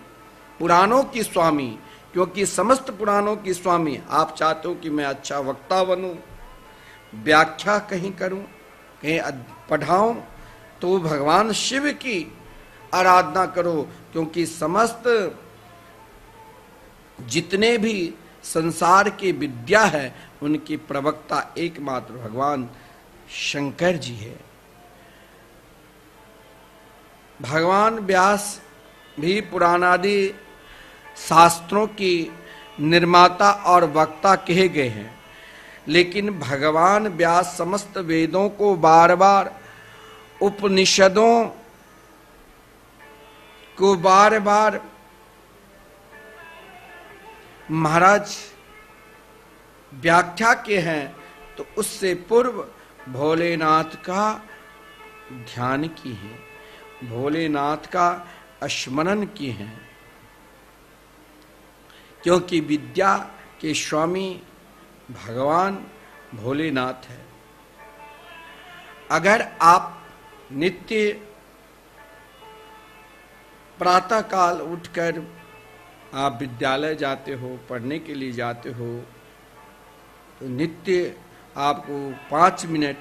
पुराणों की स्वामी, क्योंकि समस्त पुराणों की स्वामी। आप चाहते हो कि मैं अच्छा वक्ता बनूं, व्याख्या कहीं करूं, कहीं पढ़ाऊं, तो भगवान शिव की आराधना करो, क्योंकि समस्त जितने भी संसार की विद्या है उनकी प्रवक्ता एकमात्र भगवान शंकर जी है। भगवान व्यास भी पुराणादि शास्त्रों की निर्माता और वक्ता कहे गए हैं, लेकिन भगवान व्यास समस्त वेदों को बार बार, उपनिषदों को बार बार महाराज व्याख्या के हैं, तो उससे पूर्व भोलेनाथ का ध्यान की है, भोलेनाथ का स्मरण की है, क्योंकि विद्या के स्वामी भगवान भोलेनाथ है। अगर आप नित्य प्रातः काल उठकर आप विद्यालय जाते हो, पढ़ने के लिए जाते हो, तो नित्य आपको 5 मिनट,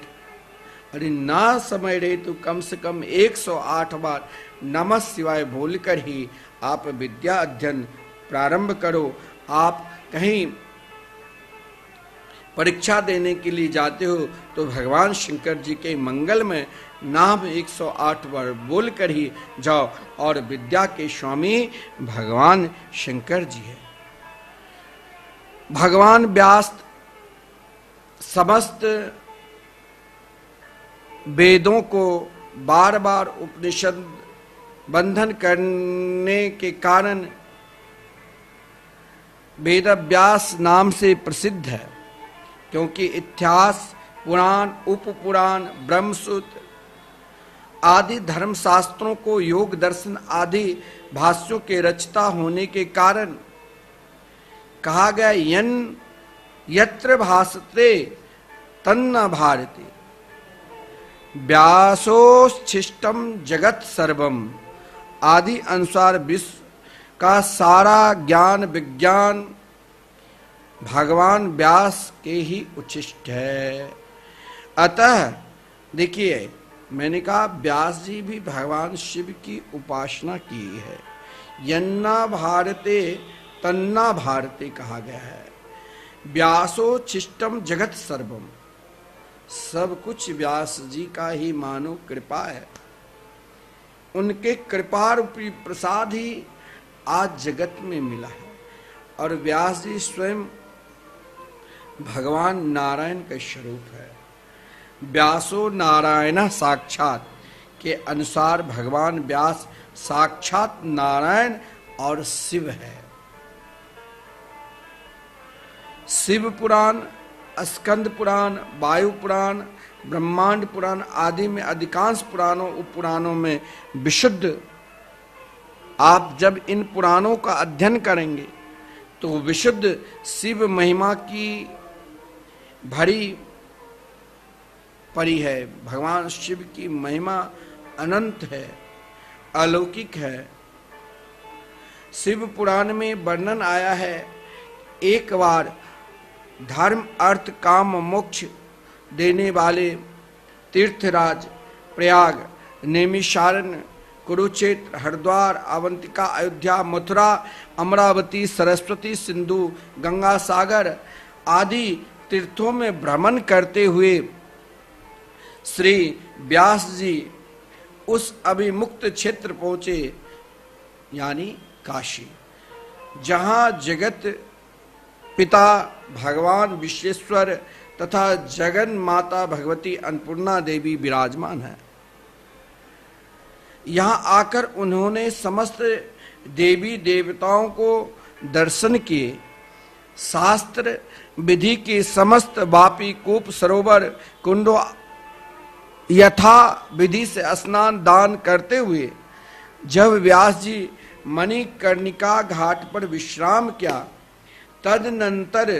अरे ना समय रहे तो कम से कम 108 बार नमः शिवाय बोलकर ही आप विद्या अध्ययन प्रारंभ करो। आप कहीं परीक्षा देने के लिए जाते हो तो भगवान शंकर जी के मंगल में नाम 108 बार बोलकर ही जाओ, और विद्या के स्वामी भगवान शंकर जी है। भगवान व्यास समस्त वेदों को बार बार उपनिषद बंधन करने के कारण वेद व्यास नाम से प्रसिद्ध है, क्योंकि इतिहास, पुराण, उपपुराण, ब्रह्मसूत्र आदि धर्म शास्त्रों को योग दर्शन आदि भाष्यों के रचता होने के कारण कहा गया यत्र भासते तन्न भारते व्यासोच्छिष्टम जगत सर्वम आदि अनुसार विश्व का सारा ज्ञान विज्ञान भगवान व्यास के ही उच्छिष्ट है। अतः देखिए, मैंने कहा व्यास जी भी भगवान शिव की उपासना की है। यन्ना भारते तन्ना भारते कहा गया है। व्यासोच्छिष्टम जगत सर्वम, सब कुछ व्यास जी का ही मानो कृपा है। उनके कृपा रूपी प्रसाद ही आज जगत में मिला है। और व्यास जी स्वयं भगवान नारायण का स्वरूप है। व्यासो नारायण साक्षात के अनुसार भगवान व्यास साक्षात नारायण और शिव है। शिव पुराण, स्कंद पुराण, वायु पुराण, ब्रह्मांड पुराण आदि में अधिकांश पुराणों उपपुराणों में विशुद्ध, आप जब इन पुराणों का अध्ययन करेंगे तो विशुद्ध शिव महिमा की भरी परी है। भगवान शिव की महिमा अनंत है, अलौकिक है। शिव पुराण में वर्णन आया है, एक बार धर्म अर्थ काम मोक्ष देने वाले तीर्थराज प्रयाग, नैमिषारण्य, कुरुक्षेत्र, हरिद्वार, अवंतिका, अयोध्या, मथुरा, अमरावती, सरस्वती, सिंधु, गंगा सागर आदि तीर्थों में भ्रमण करते हुए श्री व्यास जी उस अभिमुक्त क्षेत्र पहुंचे, यानी काशी, जहां जगत पिता भगवान विश्वेश्वर तथा जगन माता भगवती अन्नपूर्णा देवी विराजमान है। यहां आकर उन्होंने समस्त देवी देवताओं को दर्शन किए, शास्त्र विधि के समस्त वापी कूप सरोवर कुंडों यथा विधि से स्नान दान करते हुए जब व्यास जी मणिकर्णिका घाट पर विश्राम किया, तदनंतर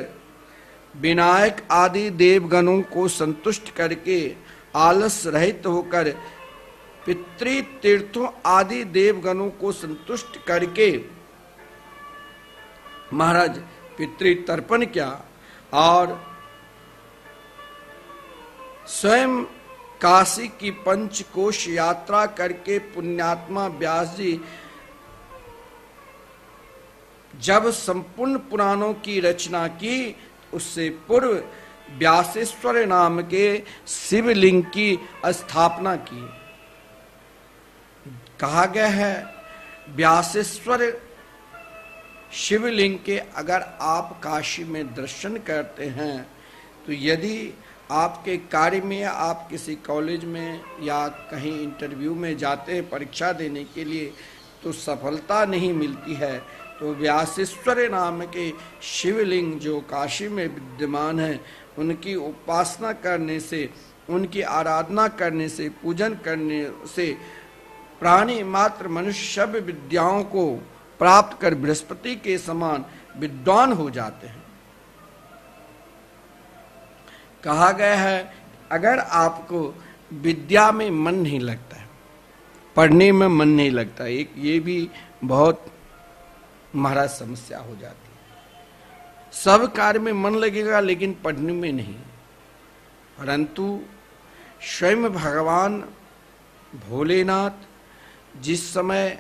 विनायक आदि देवगणों को संतुष्ट करके आलस रहित होकर पितृ तीर्थों आदि देवगणों को संतुष्ट करके महाराज पितृ तर्पण किया और स्वयं काशी की पंचकोश यात्रा करके पुण्यात्मा व्यास जी जब संपूर्ण पुराणों की रचना की, उससे पूर्व व्यासेश्वर नाम के शिवलिंग की स्थापना की। कहा गया है व्यासेश्वर शिवलिंग के अगर आप काशी में दर्शन करते हैं तो यदि आपके कार्य में, आप किसी कॉलेज में या कहीं इंटरव्यू में जाते हैं परीक्षा देने के लिए, तो सफलता नहीं मिलती है, तो व्यासेश्वर नाम के शिवलिंग जो काशी में विद्यमान है, उनकी उपासना करने से, उनकी आराधना करने से, पूजन करने से प्राणी मात्र मनुष्य सब विद्याओं को प्राप्त कर बृहस्पति के समान विद्वान हो जाते हैं। कहा गया है अगर आपको विद्या में मन नहीं लगता है, पढ़ने में मन नहीं लगता, एक ये भी बहुत महाराज समस्या हो जाती है। सब कार्य में मन लगेगा लेकिन पढ़ने में नहीं, परंतु स्वयं भगवान भोलेनाथ जिस समय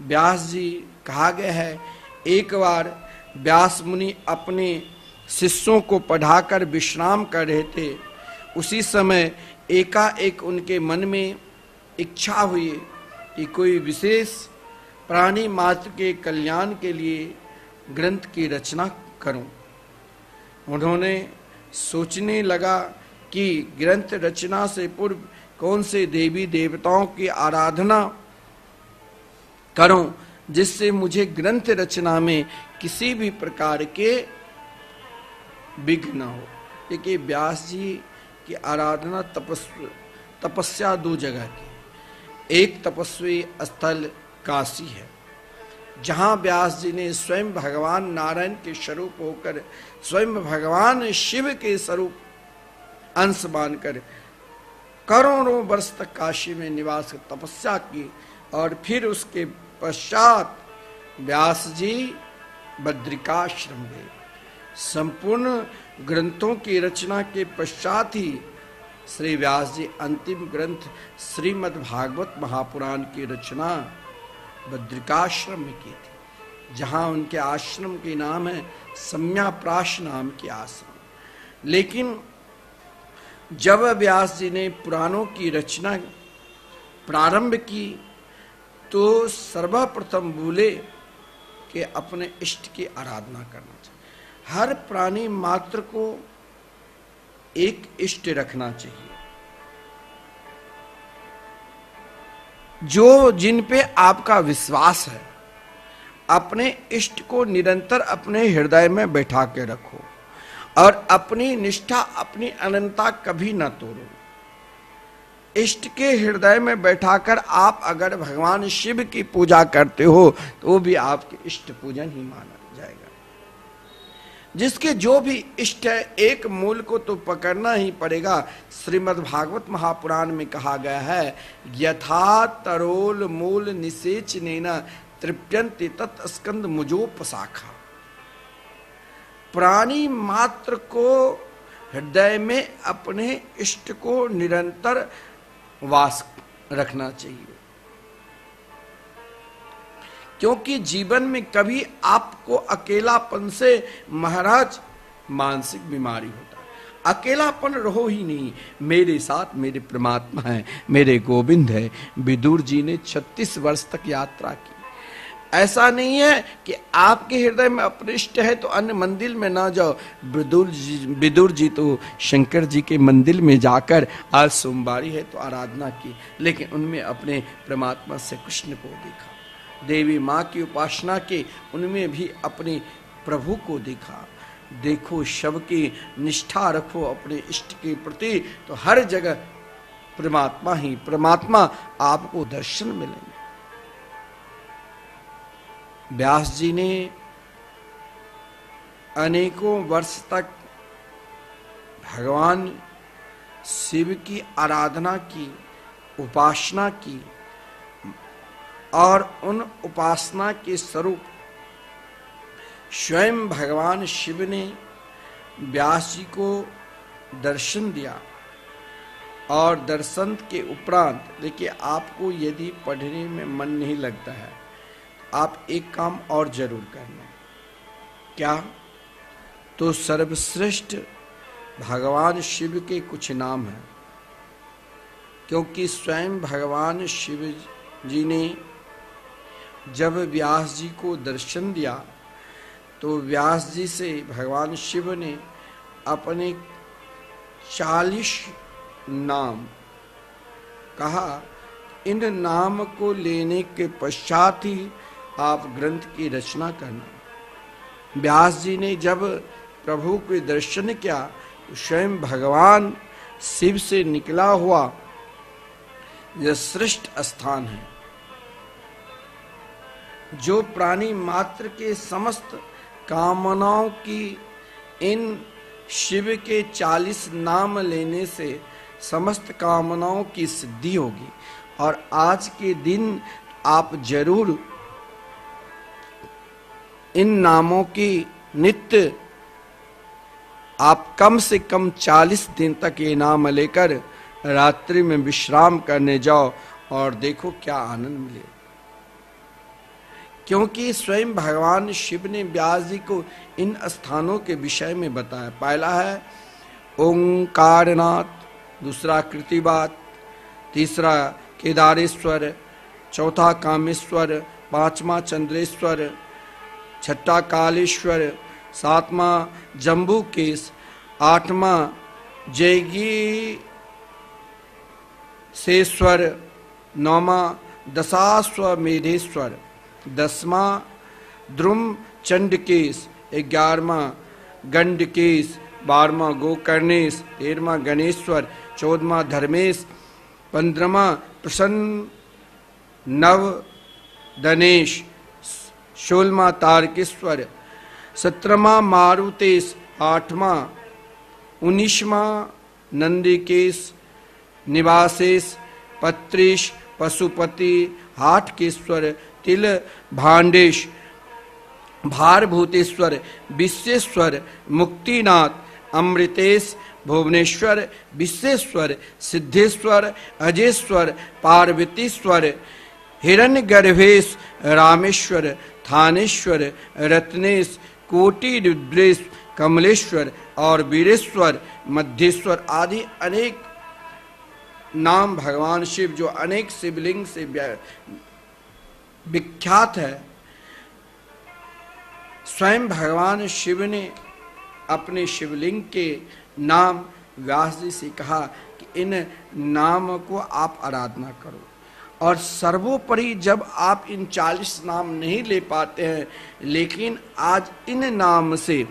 व्यास जी कहा गया है, एक बार व्यास मुनि अपने शिष्यों को पढ़ाकर विश्राम कर रहे थे, उसी समय एकाएक उनके मन में इच्छा हुई कि कोई विशेष प्राणी मात्र के कल्याण के लिए ग्रंथ की रचना करूं। उन्होंने सोचने लगा कि ग्रंथ रचना से पूर्व कौन से देवी देवताओं की आराधना करूं जिससे मुझे ग्रंथ रचना में किसी भी प्रकार के विघ्न न हो। देखिए व्यास जी की आराधना तपस्या दो जगह की, एक तपस्वी स्थल काशी है जहां व्यास जी ने स्वयं भगवान नारायण के स्वरूप होकर, स्वयं भगवान शिव के स्वरूप अंश मानकर करोड़ों वर्ष तक काशी में निवास कर तपस्या की, और फिर उसके पश्चात व्यास जी बद्रिकाश्रम गए। संपूर्ण ग्रंथों की रचना के पश्चात ही श्री व्यास जी अंतिम ग्रंथ श्रीमद् भागवत महापुराण की रचना बद्रिकाश्रम में की थी, जहां उनके आश्रम के नाम है सम्याप्राश नाम के आश्रम। लेकिन जब व्यास जी ने पुराणों की रचना प्रारंभ की तो सर्वप्रथम बोले कि अपने इष्ट की आराधना करना चाहिए। हर प्राणी मात्र को एक इष्ट रखना चाहिए, जो जिन पे आपका विश्वास है। अपने इष्ट को निरंतर अपने हृदय में बैठा के रखो और अपनी निष्ठा, अपनी अनंतता कभी न तोड़ो। इष्ट के हृदय में बैठाकर आप अगर भगवान शिव की पूजा करते हो तो वो भी आपके इष्ट पूजन ही माना जाएगा। जिसके जो भी इष्ट है, एक मूल को तो पकड़ना ही पड़ेगा। श्रीमद् भागवत महापुराण में कहा गया है, यथा तरोल मूल निषेचनेन तृप्यन्ति तत् स्कंद मुजोपशाखा। प्राणी मात्र को हृदय में अपने इष्ट को निरंतर वास रखना चाहिए, क्योंकि जीवन में कभी आपको अकेलापन से महाराज मानसिक बीमारी होता है। अकेलापन रहो ही नहीं, मेरे साथ मेरे परमात्मा है, मेरे गोविंद है। विदुर जी ने 36 वर्ष तक यात्रा की। ऐसा नहीं है कि आपके हृदय में अपरिष्ट है तो अन्य मंदिर में ना जाओ। विदुर जी तो शंकर जी के मंदिर में जाकर आज सोमवारी है तो आराधना की, लेकिन उनमें अपने परमात्मा से कृष्ण को देखा। देवी माँ की उपासना के उनमें भी अपने प्रभु को देखा। देखो, शव की निष्ठा रखो अपने इष्ट के प्रति, तो हर जगह परमात्मा ही परमात्मा आपको दर्शन मिलेंगे। व्यास जी ने अनेकों वर्ष तक भगवान शिव की आराधना की, उपासना की, और उन उपासना के स्वरूप स्वयं भगवान शिव ने व्यास जी को दर्शन दिया। और दर्शन के उपरांत देखिए, आपको यदि पढ़ने में मन नहीं लगता है, आप एक काम और जरूर करना। क्या? तो सर्वश्रेष्ठ भगवान शिव के कुछ नाम हैं, क्योंकि स्वयं भगवान शिव जी ने जब व्यास जी को दर्शन दिया तो व्यास जी से भगवान शिव ने अपने 40 नाम कहा। इन नाम को लेने के पश्चात ही आप ग्रंथ की रचना करना। व्यास जी ने जब प्रभु के दर्शन किया तो स्वयं भगवान शिव से निकला हुआ यह श्रेष्ठ स्थान है। जो प्राणी मात्र के समस्त कामनाओं की इन शिव के 40 नाम लेने से समस्त कामनाओं की सिद्धि होगी। और आज के दिन आप जरूर इन नामों की नित्य आप कम से कम 40 दिन तक ये नाम लेकर रात्रि में विश्राम करने जाओ और देखो क्या आनंद मिले। क्योंकि स्वयं भगवान शिव ने व्यास जी को इन स्थानों के विषय में बताया। पहला है ओंकारनाथ, दूसरा कृतिबात, तीसरा केदारेश्वर, चौथा कामेश्वर, पांचवा चंद्रेश्वर, छठा कालेश्वर, सातवां जम्बूकेश, आठवां जैगीसेश्वर, नौवां दशाश्वमेधेश्वर, 10वां द्रुम चंडकेश, 11वां गंडकेश, 12वां गोकर्णेश, 13वां गणेश्वर, 14वां धर्मेश, 15वां प्रसन्न नव दनेश, 16वां तारकेश्वर, 17वां मारुतेश, 8वां 19वां नंदिकेश, निवासेश, 35 पशुपति, हाटकेश्वर, तिल भांडेश, भारभूतेश्वर, विश्वेश्वर, मुक्तिनाथ, अमृतेश, भुवनेश्वर, विश्वेश्वर, सिद्धेश्वर, अजेश्वर, पार्वतीश्वर, हिरण्यगर्भेश, रामेश्वर, थानेश्वर, रत्नेश, कोटि रुद्रेश, कमलेश्वर और वीरेश्वर, मध्येश्वर आदि अनेक नाम भगवान शिव जो अनेक शिवलिंग से विख्यात है। स्वयं भगवान शिव ने अपने शिवलिंग के नाम व्यास जी से कहा कि इन नाम को आप आराधना करो। और सर्वोपरि जब आप इन 40 नाम नहीं ले पाते हैं, लेकिन आज इन नाम से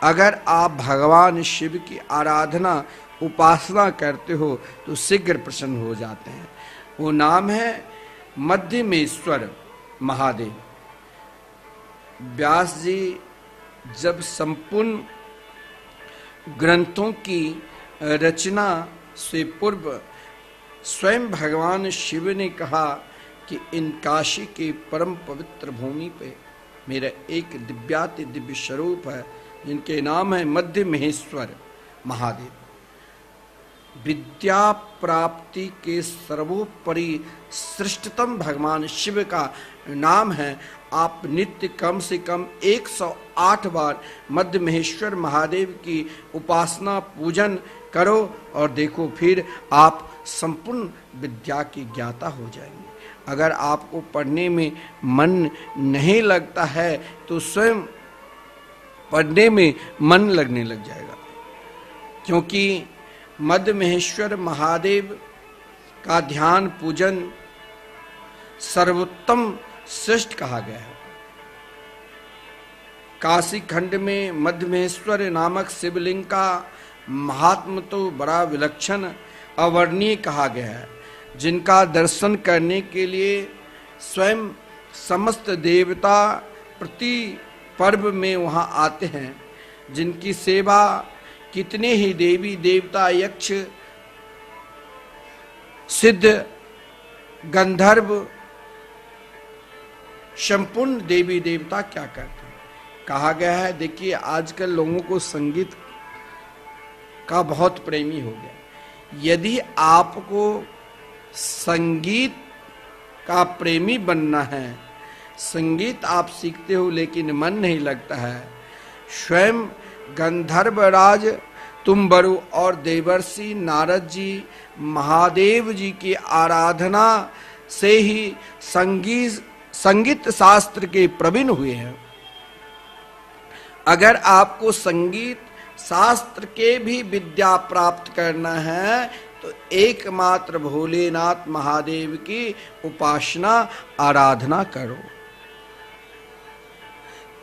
अगर आप भगवान शिव की आराधना उपासना करते हो तो शीघ्र प्रसन्न हो जाते हैं। वो नाम है मध्यमेश्वर महादेव। व्यास जी जब संपूर्ण ग्रंथों की रचना से पूर्व स्वयं भगवान शिव ने कहा कि इन काशी के परम पवित्र भूमि पे मेरा एक दिव्याति दिव्य स्वरूप है, जिनके नाम है मध्य महेश्वर महादेव। विद्या प्राप्ति के सर्वोपरि श्रेष्ठतम भगवान शिव का नाम है आप नित्य कम से कम 108 बार मध्य महेश्वर महादेव की उपासना पूजन करो और देखो फिर आप संपूर्ण विद्या की ज्ञाता हो जाएंगे। अगर आपको पढ़ने में मन नहीं लगता है तो स्वयं पढ़ने में मन लगने लग जाएगा, क्योंकि मध्य महेश्वर महादेव का ध्यान पूजन सर्वोत्तम श्रेष्ठ कहा गया है। काशी खंड में मध्य महेश्वर नामक शिवलिंग का महात्म तो बड़ा विलक्षण अवर्णीय कहा गया है, जिनका दर्शन करने के लिए स्वयं समस्त देवता प्रति पर्व में वहां आते हैं, जिनकी सेवा कितने ही देवी देवता यक्ष सिद्ध गंधर्व संपूर्ण देवी देवता क्या करते हैं। कहा गया है, देखिए आजकल लोगों को संगीत का बहुत प्रेमी हो गया। यदि आपको संगीत का प्रेमी बनना है, संगीत आप सीखते हो लेकिन मन नहीं लगता है, स्वयं गंधर्वराज तुम्बरु और देवर्षि नारद जी महादेव जी की आराधना से ही संगीत शास्त्र के प्रवीण हुए हैं। अगर आपको संगीत शास्त्र के भी विद्या प्राप्त करना है तो एकमात्र भोलेनाथ महादेव की उपासना आराधना करो,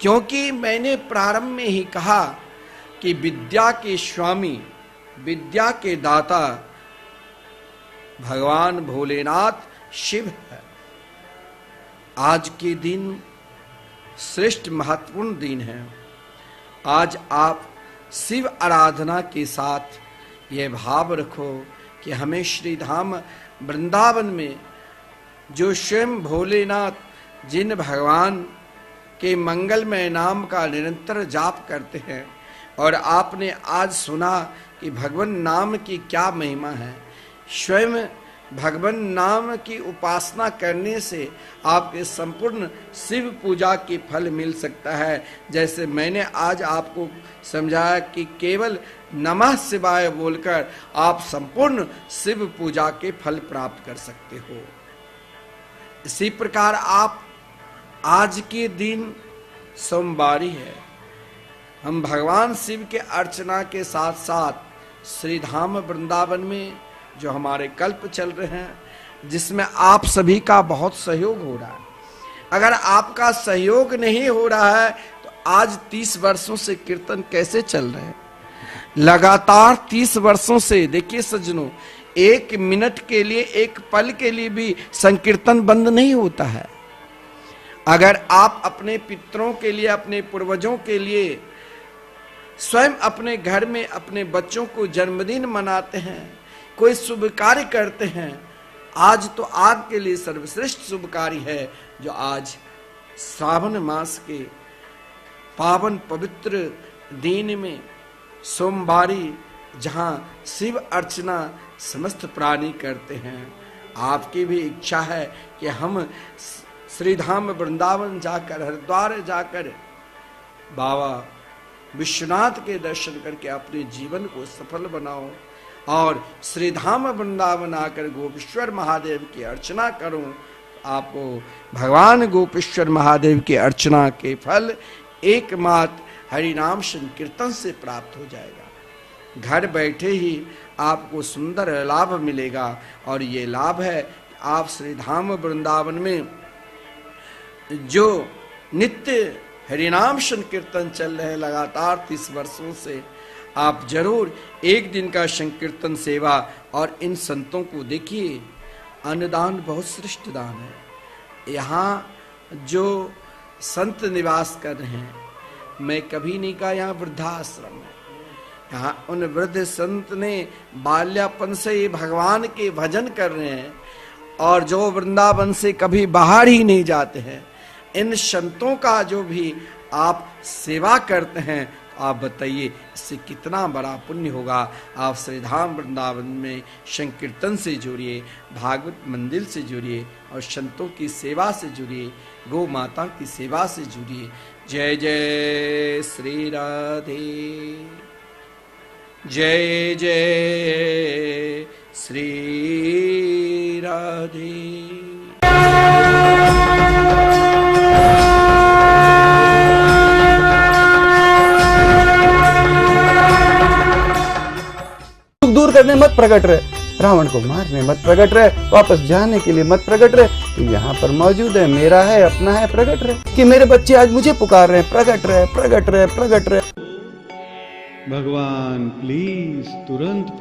क्योंकि मैंने प्रारंभ में ही कहा कि विद्या के स्वामी, विद्या के दाता भगवान भोलेनाथ शिव है। आज के दिन श्रेष्ठ महत्वपूर्ण दिन है। आज आप शिव आराधना के साथ यह भाव रखो कि हमें श्री धाम वृंदावन में जो स्वयं भोलेनाथ जिन भगवान के मंगलमय नाम का निरंतर जाप करते हैं, और आपने आज सुना कि भगवान नाम की क्या महिमा है। स्वयं भगवान नाम की उपासना करने से आपके संपूर्ण शिव पूजा के फल मिल सकता है। जैसे मैंने आज आपको समझाया कि केवल नमः शिवाय बोलकर आप संपूर्ण शिव पूजा के फल प्राप्त कर सकते हो। इसी प्रकार आप आज के दिन सोमवारी है, हम भगवान शिव के अर्चना के साथ साथ श्री धाम वृंदावन में जो हमारे कल्प चल रहे हैं, जिसमें आप सभी का बहुत सहयोग हो रहा है। अगर आपका सहयोग नहीं हो रहा है तो आज 30 वर्षों से कीर्तन कैसे चल रहे हैं? लगातार 30 वर्षों से, देखिए सज्जनों, 1 मिनट के लिए, 1 पल के लिए भी संकीर्तन बंद नहीं होता है। अगर आप अपने पितरों के लिए, अपने पूर्वजों के लिए, स्वयं अपने घर में अपने बच्चों को जन्मदिन मनाते हैं, कोई शुभ कार्य करते हैं, आज तो आपके लिए सर्वश्रेष्ठ शुभ कार्य है जो आज श्रावण मास के पावन पवित्र दिन में सोमवारी, जहां शिव अर्चना समस्त प्राणी करते हैं। आपकी भी इच्छा है कि हम श्री धाम वृंदावन जाकर, हरिद्वार जाकर बाबा विश्वनाथ के दर्शन करके अपने जीवन को सफल बनाओ और श्री धाम वृंदावन आकर गोपेश्वर महादेव की अर्चना करो। आपको भगवान गोपेश्वर महादेव की अर्चना के फल एकमात्र हरिनाम संकीर्तन से प्राप्त हो जाएगा। घर बैठे ही आपको सुंदर लाभ मिलेगा, और ये लाभ है आप श्री धाम वृंदावन में जो नित्य हरिनाम संकीर्तन चल रहे हैं लगातार 30 वर्षों से, आप जरूर एक दिन का संकीर्तन सेवा। और इन संतों को देखिए, अन्नदान बहुत श्रेष्ठ दान है। यहाँ जो संत निवास कर रहे हैं, मैं कभी नहीं कहा यहाँ वृद्धाश्रम है, यहाँ उन वृद्ध संत ने बाल्यापन से ही भगवान के भजन कर रहे हैं और जो वृंदावन से कभी बाहर ही नहीं जाते हैं। इन संतों का जो भी आप सेवा करते हैं आप बताइए इससे कितना बड़ा पुण्य होगा। आप श्रीधाम वृंदावन में संकीर्तन से जुड़िए, भागवत मंदिर से जुड़िए और संतों की सेवा से जुड़िए, गौ माता की सेवा से जुड़िए। जय जय श्री राधे, जय जय श्री राधे। दूर करने मत प्रकट रहे, रावण को मारने मत प्रकट रहे, वापस जाने के लिए मत प्रकट रहे। तो यहाँ पर मौजूद है, मेरा है, अपना है, प्रकट रहे कि मेरे बच्चे आज मुझे पुकार रहे हैं, प्रकट रहे, प्रकट रहे, प्रकट रहे। भगवान प्लीज तुरंत